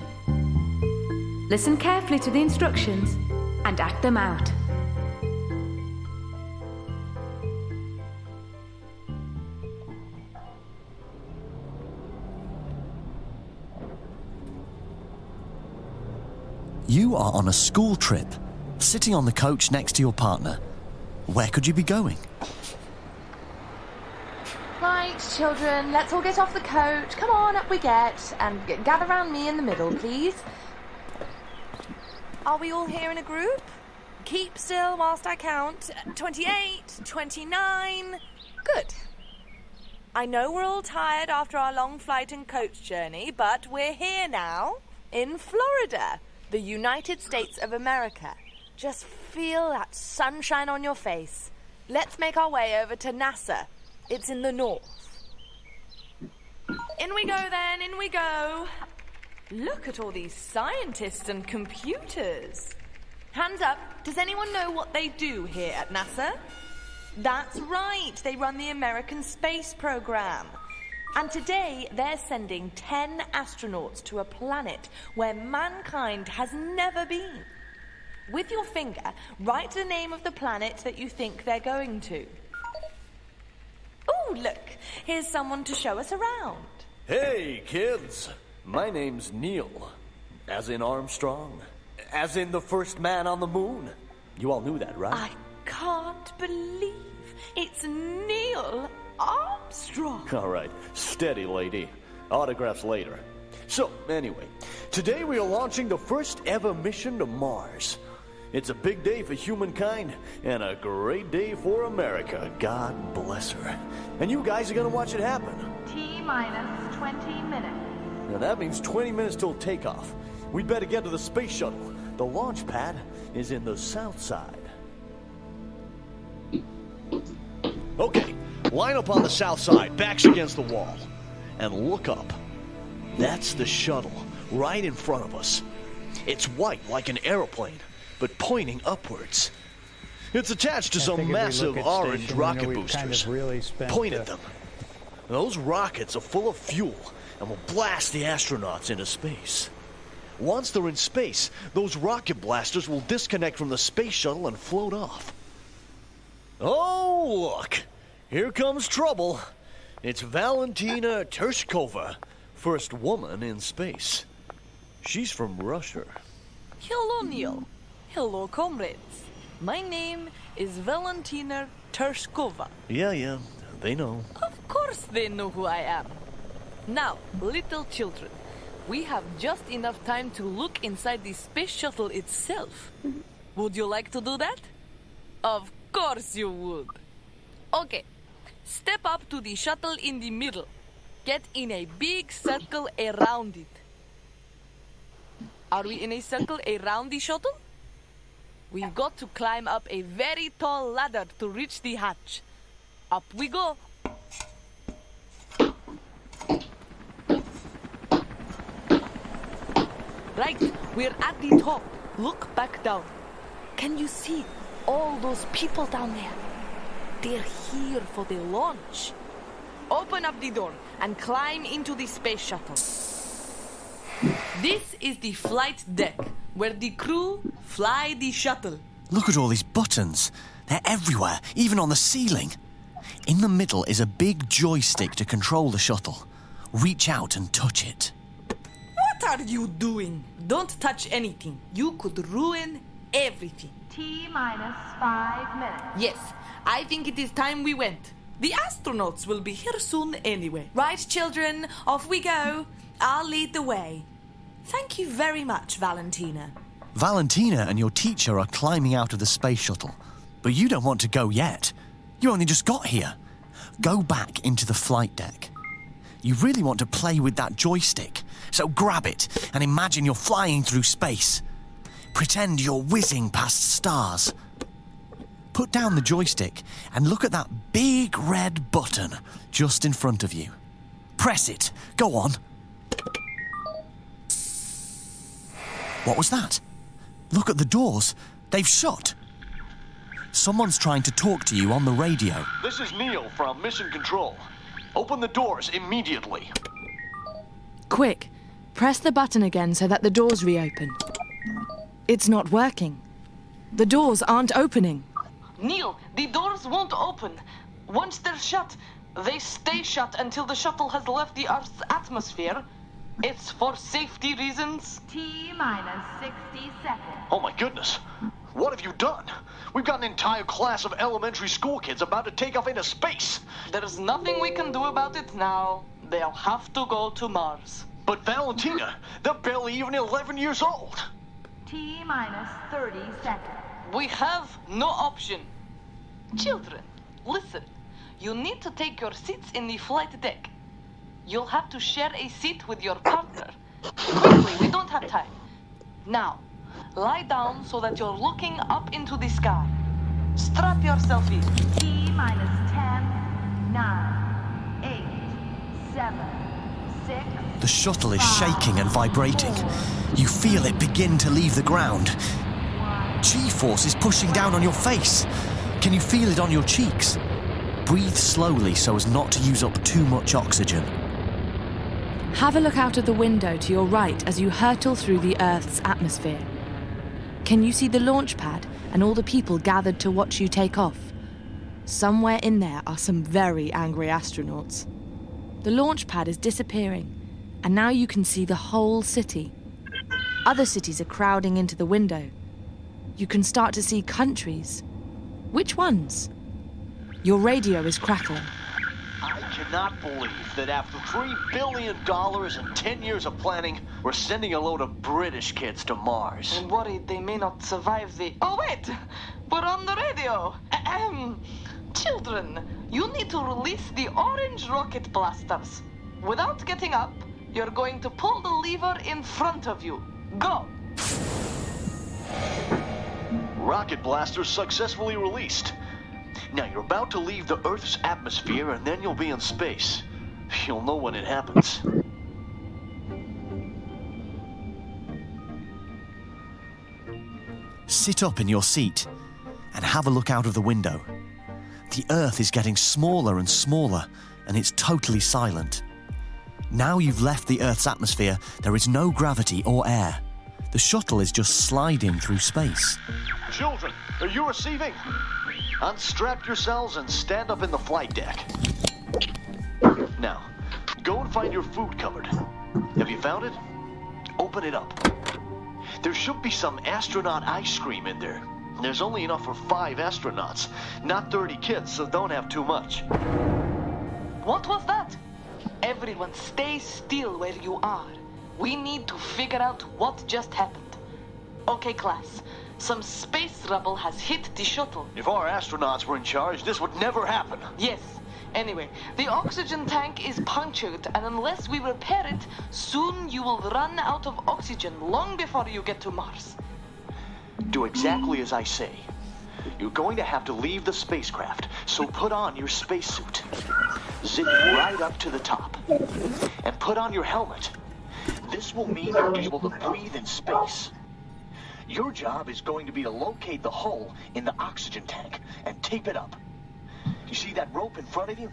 Listen carefully to the instructions and act them out. You are on a school trip, sitting on the coach next to your partner. Where could you be going? Right, children, let's all get off the coach. Come on, up we get. And gather round me in the middle, please. Are we all here in a group? Keep still whilst I count. 28, 29. Good. I know we're all tired after our long flight and coach journey, but we're here now in Florida, the United States of America. Just feel that sunshine on your face. Let's make our way over to NASA. It's in the north. In we go then, in we go. Look at all these scientists and computers. Hands up, does anyone know what they do here at NASA? That's right. They run the American space program. And today they're sending 10 astronauts to a planet where mankind has never been. With your finger, write the name of the planet that you think they're going to. Oh, look, here's someone to show us around. Hey, kids. My name's Neil. As in Armstrong. As in the first man on the moon. You all knew that, right? I can't believe it's Neil Armstrong. All right, steady, lady. Autographs later. So, anyway, today we are launching the first ever mission to Mars. It's a big day for humankind and a great day for America. God bless her. And you guys are going to watch it happen. T-minus 20 minutes. Now that means 20 minutes till takeoff. We'd better get to the space shuttle. The launch pad is in the south side. Okay, line up on the south side, backs against the wall. And look up. That's the shuttle, right in front of us. It's white like an aeroplane, but pointing upwards. It's attached to some massive orange rocket boosters. Point at them. Those rockets are full of fuel and will blast the astronauts into space. Once they're in space, those rocket blasters will disconnect from the space shuttle and float off. Oh, look! Here comes trouble. It's Valentina Tereshkova, first woman in space. She's from Russia. Hello, Neil. Hello, comrades. My name is Valentina Tereshkova. Yeah, they know. Of course they know who I am. Now, little children, we have just enough time to look inside the space shuttle itself. Would you like to do that? Of course you would. Okay, step up to the shuttle in the middle. Get in a big circle around it. Are we in a circle around the shuttle? We've got to climb up a very tall ladder to reach the hatch. Up we go. Right, we're at the top. Look back down. Can you see all those people down there? They're here for the launch. Open up the door and climb into the space shuttle. This is the flight deck, where the crew fly the shuttle. Look at all these buttons. They're everywhere, even on the ceiling. In the middle is a big joystick to control the shuttle. Reach out and touch it. What are you doing? Don't touch anything. You could ruin everything. T-minus 5 minutes. Yes, I think it is time we went. The astronauts will be here soon anyway. Right, children, off we go. I'll lead the way. Thank you very much, Valentina. Valentina and your teacher are climbing out of the space shuttle. But you don't want to go yet. You only just got here. Go back into the flight deck. You really want to play with that joystick, so grab it and imagine you're flying through space. Pretend you're whizzing past stars. Put down the joystick and look at that big red button just in front of you. Press it. Go on. What was that? Look at the doors. They've shut. Someone's trying to talk to you on the radio. This is Neil from Mission Control. Open the doors immediately. Quick, press the button again so that the doors reopen. It's not working. The doors aren't opening. Neil, the doors won't open. Once they're shut, they stay shut until the shuttle has left the Earth's atmosphere. It's for safety reasons. T-minus 60 seconds. Oh my goodness. What have you done? We've got an entire class of elementary school kids about to take off into space. There's nothing we can do about it now. They'll have to go to Mars. But Valentina, they're barely even 11 years old. T-minus 30 seconds. We have no option. Children, listen. You need to take your seats in the flight deck. You'll have to share a seat with your partner. Quickly, we don't have time. Now, lie down so that you're looking up into the sky. Strap yourself in. T-minus 10, 9, 8, 7, 6. The shuttle is shaking and vibrating. You feel it begin to leave the ground. G-force is pushing down on your face. Can you feel it on your cheeks? Breathe slowly so as not to use up too much oxygen. Have a look out of the window to your right as you hurtle through the Earth's atmosphere. Can you see the launch pad and all the people gathered to watch you take off? Somewhere in there are some very angry astronauts. The launch pad is disappearing, and now you can see the whole city. Other cities are crowding into the window. You can start to see countries. Which ones? Your radio is crackling. I cannot believe that after $3 billion and 10 years of planning, we're sending a load of British kids to Mars. I'm worried they may not survive the... Oh, wait! We're on the radio! Children, you need to release the orange rocket blasters. Without getting up, you're going to pull the lever in front of you. Go! Rocket blasters successfully released. Now you're about to leave the Earth's atmosphere and then you'll be in space. You'll know when it happens. Sit up in your seat and have a look out of the window. The Earth is getting smaller and smaller, and it's totally silent. Now you've left the Earth's atmosphere, there is no gravity or air. The shuttle is just sliding through space. Children, are you receiving? Unstrap yourselves and stand up in the flight deck. Now, go and find your food cupboard. Have you found it? Open it up. There should be some astronaut ice cream in there. There's only enough for 5 astronauts, not 30 kids, so don't have too much. What was that? Everyone stay still where you are. We need to figure out what just happened. Okay, class. Some space rubble has hit the shuttle. If our astronauts were in charge, this would never happen. Yes. Anyway, the oxygen tank is punctured, and unless we repair it, soon you will run out of oxygen long before you get to Mars. Do exactly as I say. You're going to have to leave the spacecraft, so put on your spacesuit. Zip right up to the top. And put on your helmet. This will mean you're able to breathe in space. Your job is going to be to locate the hole in the oxygen tank and tape it up. You see that rope in front of you?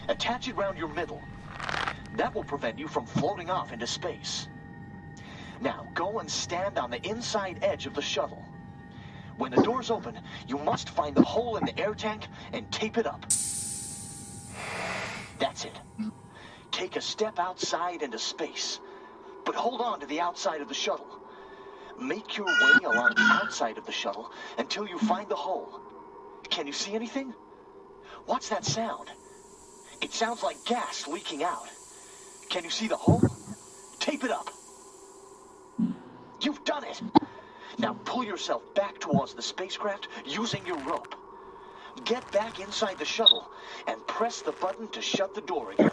Attach it round your middle. That will prevent you from floating off into space. Now, go and stand on the inside edge of the shuttle. When the doors open, you must find the hole in the air tank and tape it up. That's it. Take a step outside into space, but hold on to the outside of the shuttle. Make your way along the outside of the shuttle until you find the hole. Can you see anything? What's that sound? It sounds like gas leaking out. Can you see the hole? Tape it up. You've done it! Now pull yourself back towards the spacecraft using your rope. Get back inside the shuttle and press the button to shut the door again.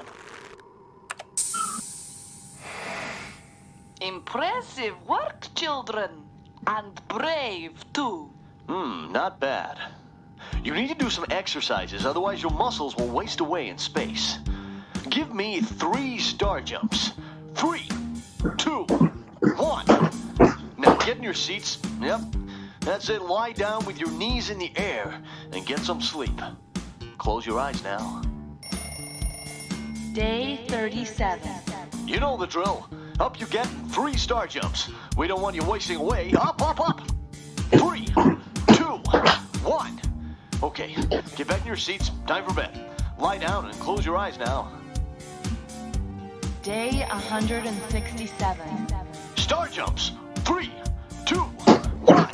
Impressive work, children. And brave, too. Not bad. You need to do some exercises, otherwise your muscles will waste away in space. Give me 3 star jumps. 3, 2, 1. Now get in your seats. Yep. That's it. Lie down with your knees in the air and get some sleep. Close your eyes now. Day 37. You know the drill. Up you get, 3 star jumps. We don't want you wasting away. Up, up, up. 3, 2, 1. Okay, get back in your seats. Time for bed. Lie down and close your eyes now. Day 167. Star jumps. 3, 2, 1.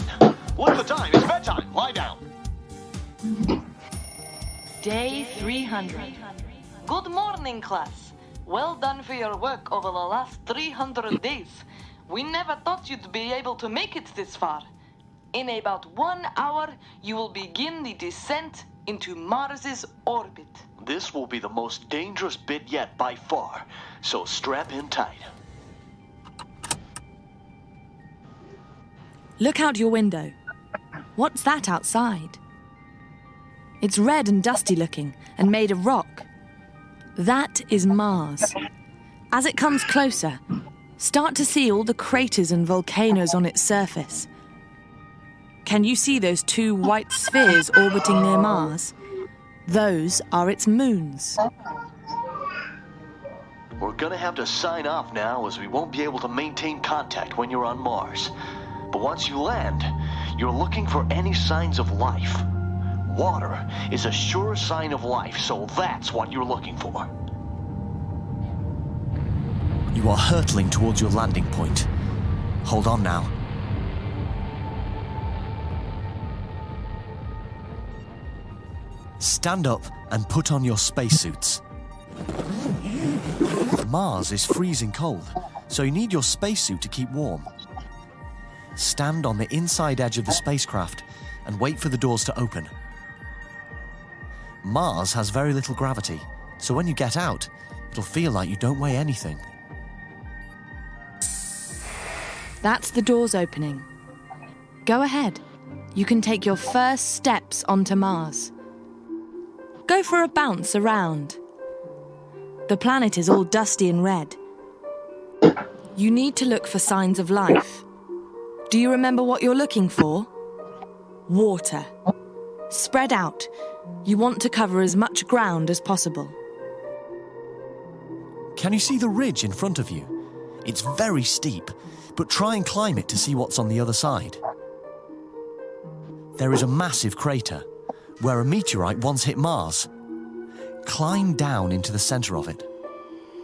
Look at the time. It's bedtime. Lie down. Day 300. Good morning, class. Well done for your work over the last 300 days. We never thought you'd be able to make it this far. In about 1 hour, you will begin the descent into Mars's orbit. This will be the most dangerous bit yet by far, so strap in tight. Look out your window. What's that outside? It's red and dusty looking and made of rock. That is Mars. As it comes closer, start to see all the craters and volcanoes on its surface. Can you see those 2 white spheres orbiting near Mars? Those are its moons. We're gonna have to sign off now, as we won't be able to maintain contact when you're on Mars. But once you land, you're looking for any signs of life. Water is a sure sign of life, so that's what you're looking for. You are hurtling towards your landing point. Hold on now. Stand up and put on your spacesuits. Mars is freezing cold, so you need your spacesuit to keep warm. Stand on the inside edge of the spacecraft and wait for the doors to open. Mars has very little gravity, so when you get out, it'll feel like you don't weigh anything. That's the doors opening. Go ahead. You can take your first steps onto Mars. Go for a bounce around. The planet is all dusty and red. You need to look for signs of life. Do you remember what you're looking for? Water. Spread out. You want to cover as much ground as possible. Can you see the ridge in front of you? It's very steep, but try and climb it to see what's on the other side. There is a massive crater, where a meteorite once hit Mars. Climb down into the centre of it.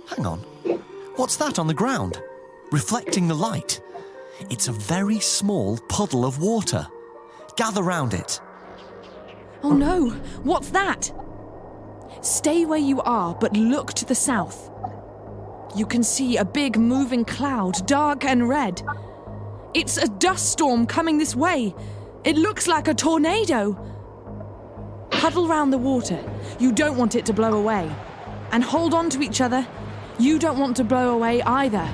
Hang on, what's that on the ground? Reflecting the light. It's a very small puddle of water. Gather round it. Oh no, what's that? Stay where you are, but look to the south. You can see a big moving cloud, dark and red. It's a dust storm coming this way. It looks like a tornado. Huddle round the water. You don't want it to blow away. And hold on to each other. You don't want to blow away either.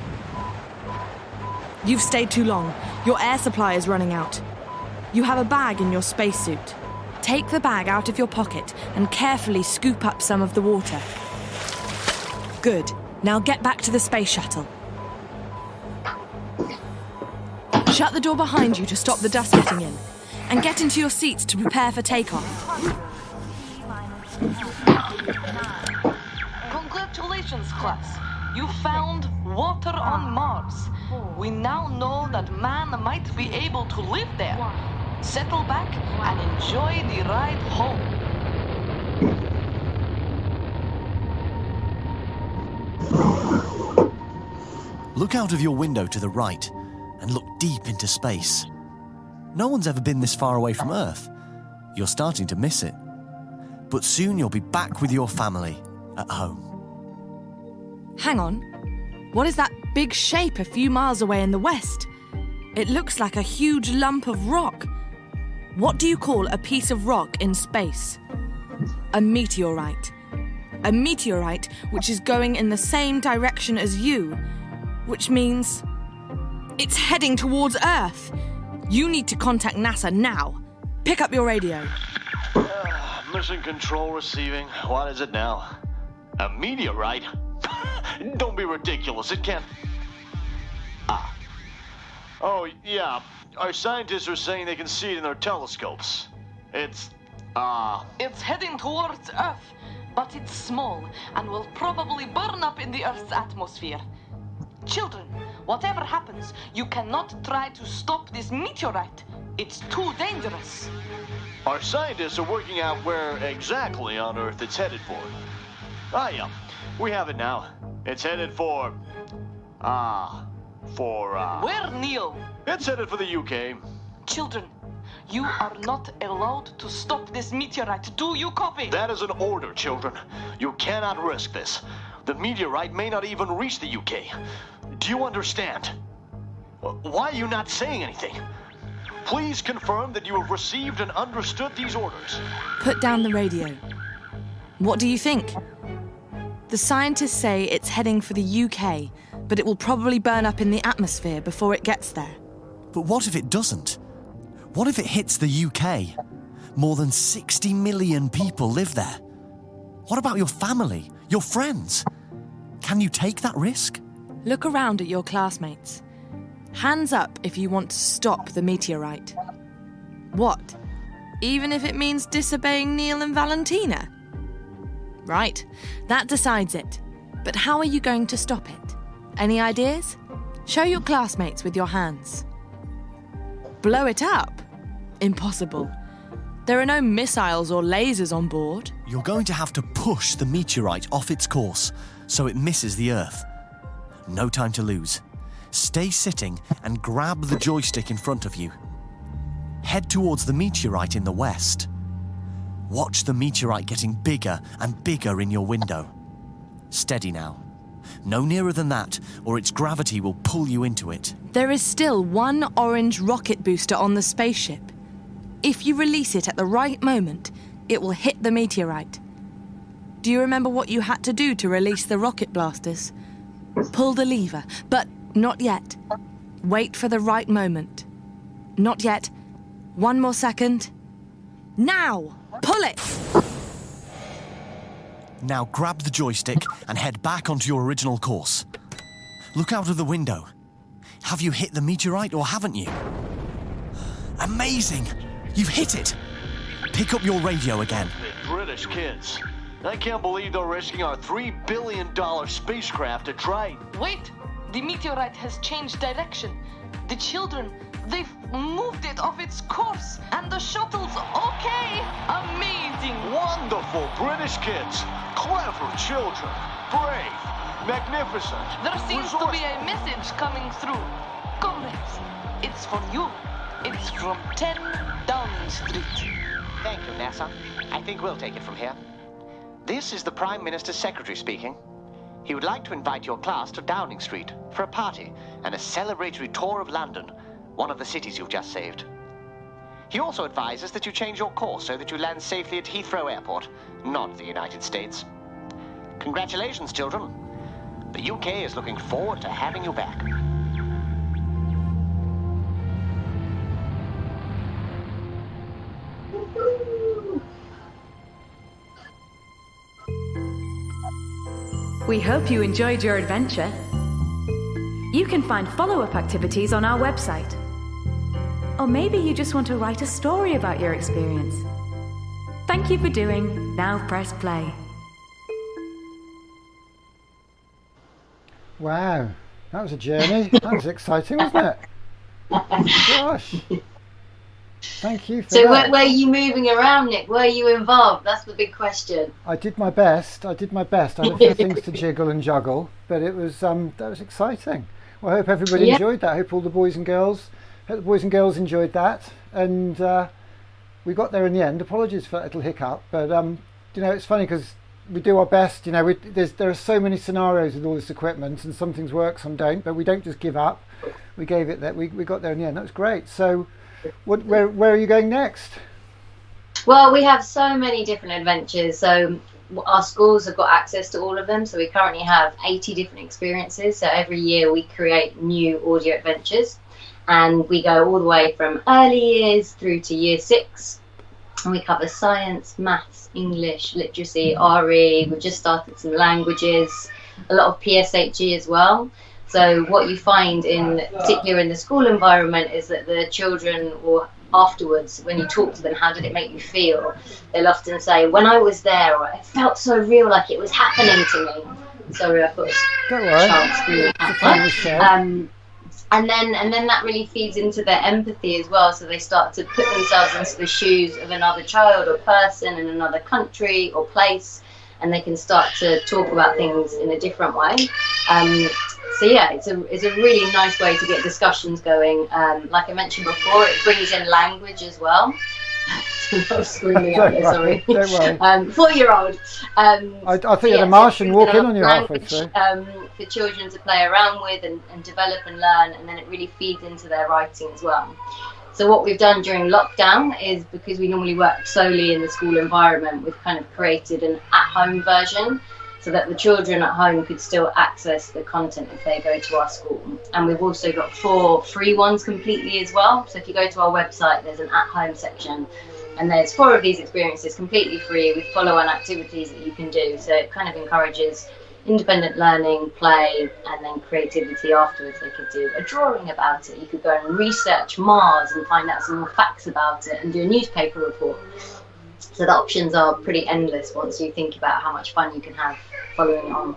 You've stayed too long. Your air supply is running out. You have a bag in your spacesuit. Take the bag out of your pocket and carefully scoop up some of the water. Good. Now get back to the space shuttle. Shut the door behind you to stop the dust getting in. And get into your seats to prepare for takeoff. Congratulations, class. You found water on Mars. We now know that man might be able to live there. Settle back and enjoy the ride home. Look out of your window to the right and look deep into space. No one's ever been this far away from Earth. You're starting to miss it. But soon you'll be back with your family at home. Hang on. What is that big shape a few miles away in the west? It looks like a huge lump of rock. What do you call a piece of rock in space? A meteorite. A meteorite which is going in the same direction as you, which means it's heading towards Earth. You need to contact NASA now. Pick up your radio. Mission control receiving. What is it now? A meteorite? Don't be ridiculous. It can't... Oh, yeah. Our scientists are saying they can see it in their telescopes. It's heading towards Earth, but it's small and will probably burn up in the Earth's atmosphere. Children, whatever happens, you cannot try to stop this meteorite. It's too dangerous. Our scientists are working out where exactly on Earth it's headed for. Yeah. We have it now. It's headed for... Where, Neil? It's headed for the UK. Children, you are not allowed to stop this meteorite. Do you copy? That is an order, children. You cannot risk this. The meteorite may not even reach the UK. Do you understand? Why are you not saying anything? Please confirm that you have received and understood these orders. Put down the radio. What do you think? The scientists say it's heading for the UK, but it will probably burn up in the atmosphere before it gets there. But what if it doesn't? What if it hits the UK? More than 60 million people live there. What about your family, your friends? Can you take that risk? Look around at your classmates. Hands up if you want to stop the meteorite. What? Even if it means disobeying Neil and Valentina? Right, that decides it. But how are you going to stop it? Any ideas? Show your classmates with your hands. Blow it up? Impossible. There are no missiles or lasers on board. You're going to have to push the meteorite off its course so it misses the Earth. No time to lose. Stay sitting and grab the joystick in front of you. Head towards the meteorite in the west. Watch the meteorite getting bigger and bigger in your window. Steady now. No nearer than that, or its gravity will pull you into it. There is still one orange rocket booster on the spaceship. If you release it at the right moment, it will hit the meteorite. Do you remember what you had to do to release the rocket blasters? Pull the lever, but not yet. Wait for the right moment. Not yet. One more second. Now! Pull it! Now grab the joystick and head back onto your original course. Look out of the window. Have you hit the meteorite or haven't you? Amazing! You've hit it! Pick up your radio again. British kids. I can't believe they're risking our $3 billion spacecraft to try. Wait! The meteorite has changed direction. The children, they've moved it off its course. And the shuttle's okay. Amazing. Wonderful British kids. Clever children. Brave. Magnificent. There seems to be a message coming through. Comrades, it's for you. It's from 10 Downing Street. Thank you, NASA. I think we'll take it from here. This is the Prime Minister's secretary speaking. He would like to invite your class to Downing Street for a party and a celebratory tour of London, one of the cities you've just saved. He also advises that you change your course so that you land safely at Heathrow Airport, not the United States. Congratulations, children. The UK is looking forward to having you back. We hope you enjoyed your adventure. You can find follow-up activities on our website. Or maybe you just want to write a story about your experience. Thank you for doing Now Press Play. Wow, that was a journey. That was exciting, wasn't it? Gosh. Thank you for that. So were you moving around, Nick? Were you involved? That's the big question. I did my best. I had a few things to jiggle and juggle, but it was that was exciting. Well, I hope everybody enjoyed that. I hope all the boys and girls enjoyed that, and we got there in the end. Apologies for that little hiccup, but you know, it's funny because we do our best. You know, there are so many scenarios with all this equipment, and some things work, some don't. But we don't just give up. We gave it that. We got there in the end. That was great. So, where are you going next? Well, we have so many different adventures. So our schools have got access to all of them. So we currently have 80 different experiences. So every year we create new audio adventures, and we go all the way from early years through to year 6. And we cover science, maths, English, literacy, RE. We've just started some languages, a lot of PSHE as well. So what you find in particular in the school environment is that the children, or afterwards when you talk to them, how did it make you feel? They'll often say, when I was there, or it felt so real, like it was happening to me. Sorry, I thought it was and then that really feeds into their empathy as well. So they start to put themselves into the shoes of another child or person in another country or place, and they can start to talk about things in a different way. So yeah, it's a really nice way to get discussions going. Like I mentioned before, it brings in language as well. I'm screaming out there, sorry. Don't worry. 4-year-old. I thought you had a Martian walk in on you halfway through. For children to play around with and develop and learn, and then it really feeds into their writing as well. So what we've done during lockdown is, because we normally work solely in the school environment, we've kind of created an at-home version so that the children at home could still access the content if they go to our school. And we've also got 4 free ones completely as well. So if you go to our website, there's an at-home section, and there's 4 of these experiences completely free with follow-on activities that you can do. So it kind of encourages independent learning, play, and then creativity afterwards. They could do a drawing about it. You could go and research Mars and find out some more facts about it and do a newspaper report. So the options are pretty endless once you think about how much fun you can have following it on.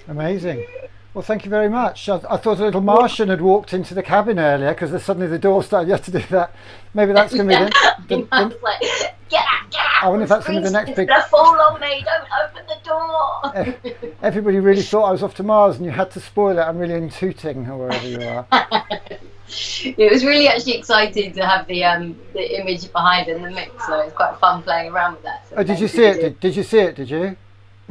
Amazing. Well, thank you very much. I thought a little Martian had walked into the cabin earlier because suddenly the door started. You have to do that. Maybe that's going to be I was like, get out! I wonder if that's going to be the next big. It's going to fall on me. Don't open the door. Everybody really thought I was off to Mars, and you had to spoil it. I'm really in Tooting or wherever you are. It was really actually exciting to have the image behind in the mix, so it's quite fun playing around with that. So oh, did you see it? Did you see it? Did you?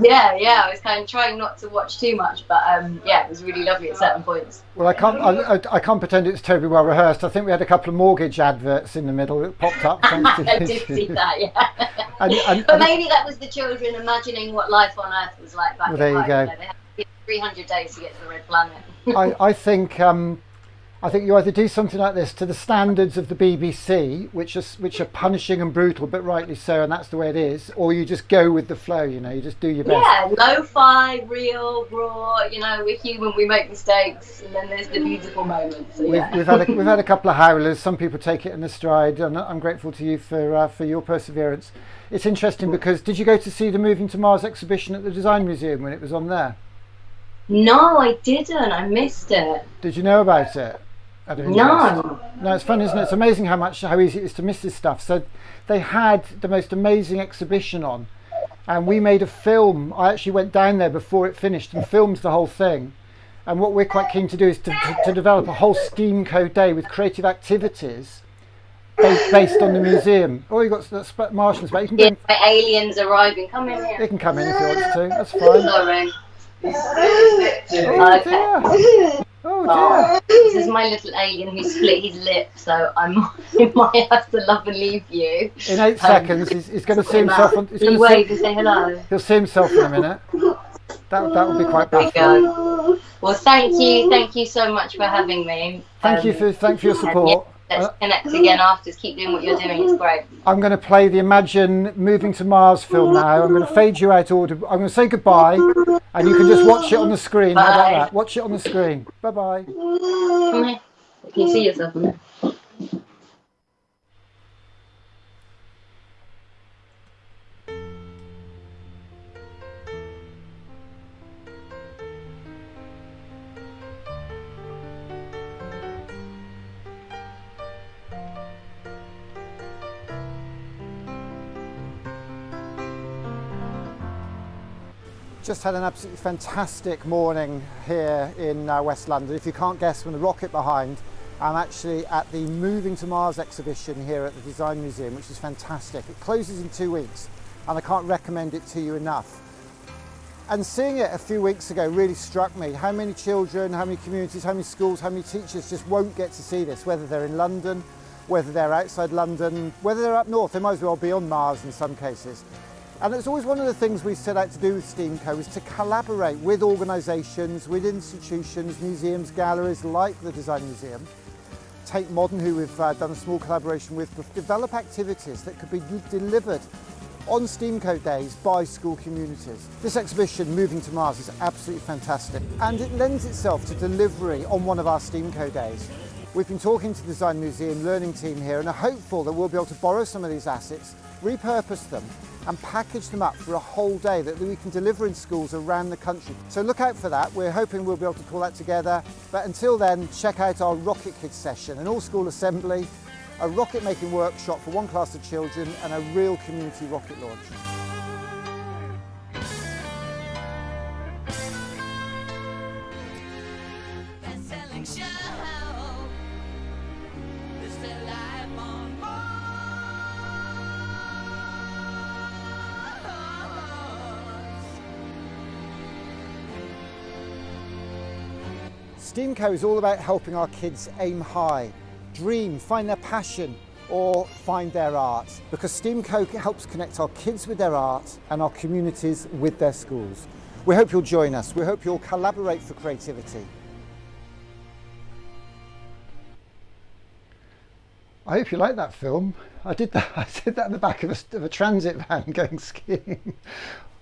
Yeah. I was kind of trying not to watch too much, but yeah, it was really lovely at certain points. Well, I can't pretend it's terribly well rehearsed. I think we had a couple of mortgage adverts in the middle that popped up. Thanks to I did see that, yeah. But maybe that was the children imagining what life on Earth was like back there you go. They had 300 days to get to the Red Planet. I think you either do something like this to the standards of the BBC, which are punishing and brutal, but rightly so, and that's the way it is, or you just go with the flow. You just do your best. Yeah, lo-fi, real, raw. We're human, we make mistakes, and then there's the beautiful moments. So, yeah. We've had a couple of howlers. Some people take it in a stride, and I'm grateful to you for your perseverance. It's interesting because did you go to see the Moving to Mars exhibition at the Design Museum when it was on there? No, I didn't. I missed it. Did you know about it? No, it's fun, isn't it? It's amazing how easy it is to miss this stuff. So they had the most amazing exhibition on, and we made a film. I actually went down there before it finished and filmed the whole thing. And what we're quite keen to do is to develop a whole Steamco day with creative activities based on the museum. Oh, you got that's Martians, but you can aliens arriving. Come in here. They can come in if you want to. That's fine. Sorry. Oh dear. Oh dear. This is my little alien who split his lip, so I might have to love and leave you. In 8 seconds, he's going to see himself. Wave and say hello. He'll see himself in a minute. That will be quite baffling. Well, thank you so much for having me. Thank you for your support. Let's connect again after. Keep doing what you're doing. It's great. I'm going to play the Imagine Moving to Mars film now. I'm going to fade you out order. I'm going to say goodbye, and you can just watch it on the screen. Bye. How about that? Watch it on the screen. Bye bye. Come here. Can you see yourself on there? Just had an absolutely fantastic morning here in West London. If you can't guess from the rocket behind, I'm actually at the Moving to Mars exhibition here at the Design Museum, which is fantastic. It closes in 2 weeks, and I can't recommend it to you enough. And seeing it a few weeks ago really struck me how many children, how many communities, how many schools, how many teachers just won't get to see this, whether they're in London, whether they're outside London, whether they're up north. They might as well be on Mars in some cases. And it's always one of the things we set out to do with Steamco is to collaborate with organisations, with institutions, museums, galleries like the Design Museum, Tate Modern, who we've done a small collaboration with, to develop activities that could be delivered on Steamco days by school communities. This exhibition, Moving to Mars, is absolutely fantastic, and it lends itself to delivery on one of our Steamco days. We've been talking to the Design Museum learning team here and are hopeful that we'll be able to borrow some of these assets, repurpose them and package them up for a whole day that we can deliver in schools around the country. So look out for that. We're hoping we'll be able to pull that together. But until then, check out our Rocket Kids session, an all-school assembly, a rocket making workshop for one class of children and a real community rocket launch. Steamco is all about helping our kids aim high, dream, find their passion, or find their art. Because Steamco helps connect our kids with their art and our communities with their schools. We hope you'll join us. We hope you'll collaborate for creativity. I hope you like that film. I did that in the back of a transit van going skiing.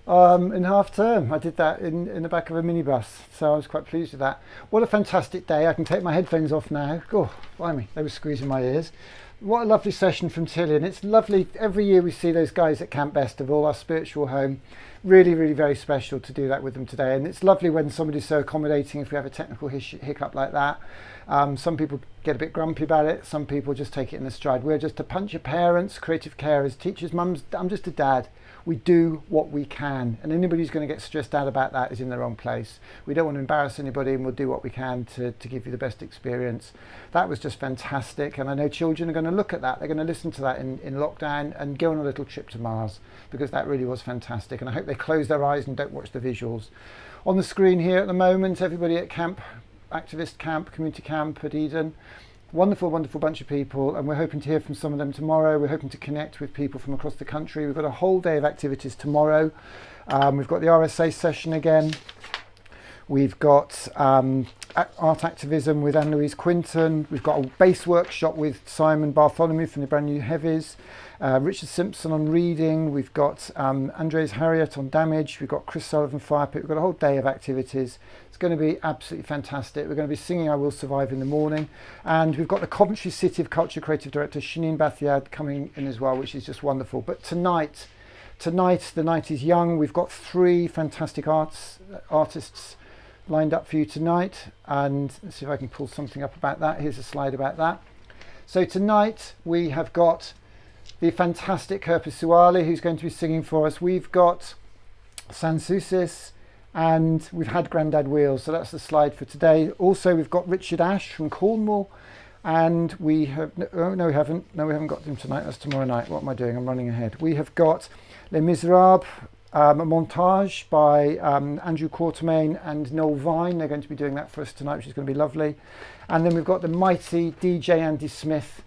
in half term. I did that in the back of a minibus, so I was quite pleased with that. What a fantastic day. I can take my headphones off now. Oh, blimey, they were squeezing my ears. What a lovely session from Tillian. It's lovely. Every year we see those guys at Camp Bestival, our spiritual home. Really, really very special to do that with them today. And it's lovely when somebody's so accommodating if we have a technical hiccup like that. Some people get a bit grumpy about it. Some people just take it in the stride. We're just a bunch of parents, creative carers, teachers, mums. I'm just a dad. We do what we can, and anybody who's going to get stressed out about that is in the wrong place. We don't want to embarrass anybody, and we'll do what we can to give you the best experience. That was just fantastic, and I know children are going to look at that. They're going to listen to that in lockdown and go on a little trip to Mars, because that really was fantastic, and I hope they close their eyes and don't watch the visuals. On the screen here at the moment, everybody at camp, activist camp, community camp at Eden. Wonderful, wonderful bunch of people, and we're hoping to hear from some of them tomorrow. We're hoping to connect with people from across the country. We've got a whole day of activities tomorrow. We've got the RSA session again. We've got art activism with Anne-Louise Quinton. We've got a bass workshop with Simon Bartholomew from the Brand New Heavies. Richard Simpson on reading. We've got Andres Harriott on damage. We've got Chris Sullivan Fire Pit. We've got a whole day of activities. It's going to be absolutely fantastic. We're going to be singing I Will Survive in the morning. And we've got the Coventry City of Culture Creative Director Shaneen Bathiad coming in as well, which is just wonderful. But tonight, the night is young. We've got 3 fantastic artists lined up for you tonight. And let's see if I can pull something up about that. Here's a slide about that. So tonight we have got the fantastic Herpa Suale, who's going to be singing for us. We've got Sansusis, and we've had Grandad Wheels, so that's the slide for today. Also, we've got Richard Ash from Cornwall, and we have, no we haven't got them tonight, that's tomorrow night. What am I doing? I'm running ahead. We have got Les Miserables, a montage by Andrew Quatermain and Noel Vine. They're going to be doing that for us tonight, which is going to be lovely. And then we've got the mighty DJ Andy Smith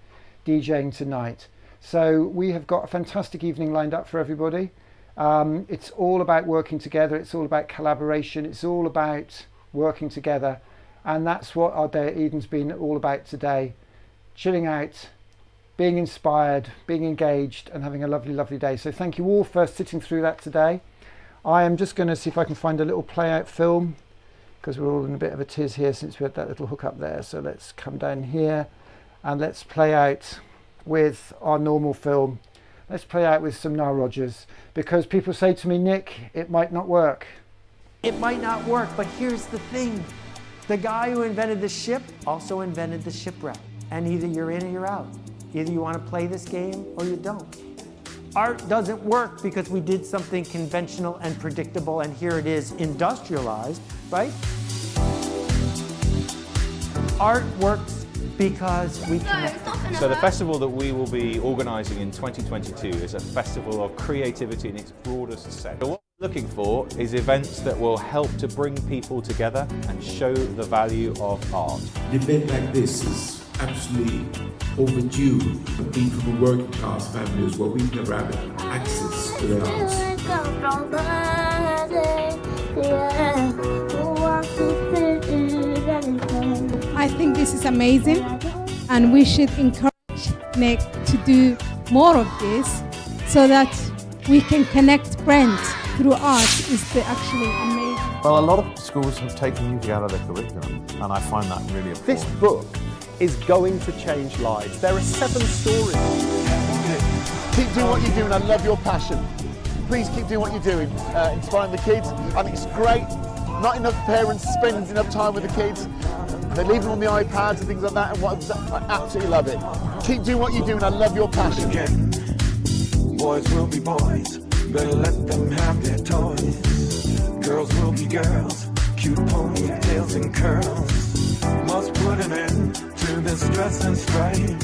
DJing tonight. So we have got a fantastic evening lined up for everybody. It's all about working together. It's all about collaboration. It's all about working together. And that's what our day at Eden's been all about today. Chilling out, being inspired, being engaged, and having a lovely, lovely day. So thank you all for sitting through that today. I am just going to see if I can find a little play-out film, because we're all in a bit of a tiz here since we had that little hook up there. So let's come down here and let's play out with our normal film. Let's play out with some Nile Rodgers, because people say to me, Nick, it might not work. It might not work, but here's the thing. The guy who invented the ship also invented the shipwreck. And either you're in or you're out. Either you want to play this game or you don't. Art doesn't work because we did something conventional and predictable, and here it is industrialized, right? Art works because we connect. So the festival that we will be organising in 2022 is a festival of creativity in its broadest sense. So what we're looking for is events that will help to bring people together and show the value of art. An event like this is absolutely overdue. Being from a working class family as well, we've never had access to the arts. I think this is amazing, and we should encourage Nick to do more of this so that we can connect friends through art. Is actually amazing. Well, a lot of schools have taken music out of their curriculum, and I find that really important. This book is going to change lives. There are 7 stories. Keep doing what you're doing. I love your passion. Please keep doing what you're doing, inspiring the kids. I think it's great. Not enough parents spend enough time with the kids. They leave them on the iPads and things like that, and I absolutely love it. Keep doing what you're doing. I love your passion. Boys will be boys, better let them have their toys. Girls will be girls, cute ponytails and curls. Must put an end to this stress and strain.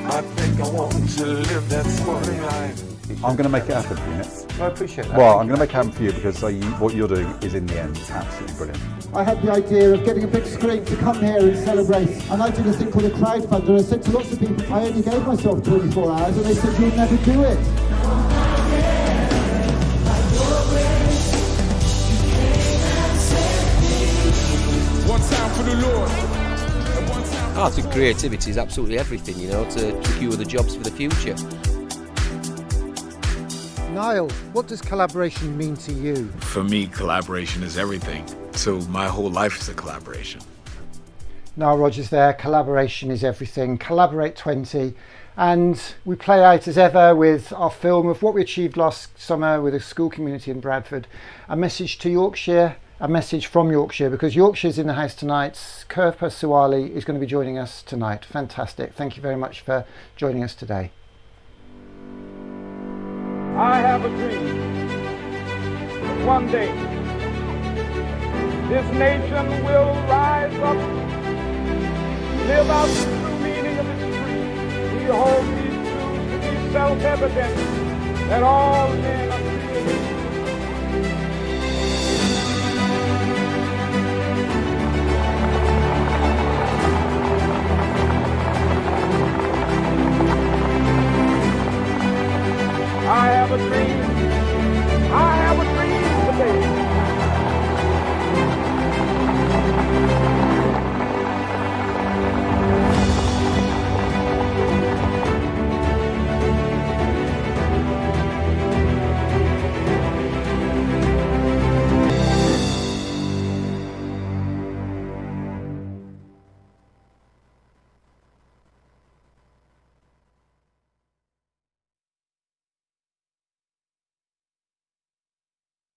I think I want to live that sporting life. I'm going to make it happen for you, Nick. I appreciate that. Well, I'm going to make it happen for you because what you're doing is, in the end, absolutely brilliant. I had the idea of getting a big screen to come here and celebrate, and I did a thing called a crowdfunder. I said to lots of people, I only gave myself 24 hours, and they said, you'll never do it. One time for the Lord. Art and creativity is absolutely everything, you know, to secure the jobs for the future. Niall, what does collaboration mean to you? For me, collaboration is everything. So my whole life is a collaboration. Niall Rogers there, collaboration is everything. Collaborate 20. And we play out as ever with our film of what we achieved last summer with a school community in Bradford. A message to Yorkshire, a message from Yorkshire, because Yorkshire's in the house tonight. Kirpa Suwali is going to be joining us tonight. Fantastic. Thank you very much for joining us today. I have a dream that one day this nation will rise up, live out the true meaning of its creed. We hold these truths to be self-evident, that all men are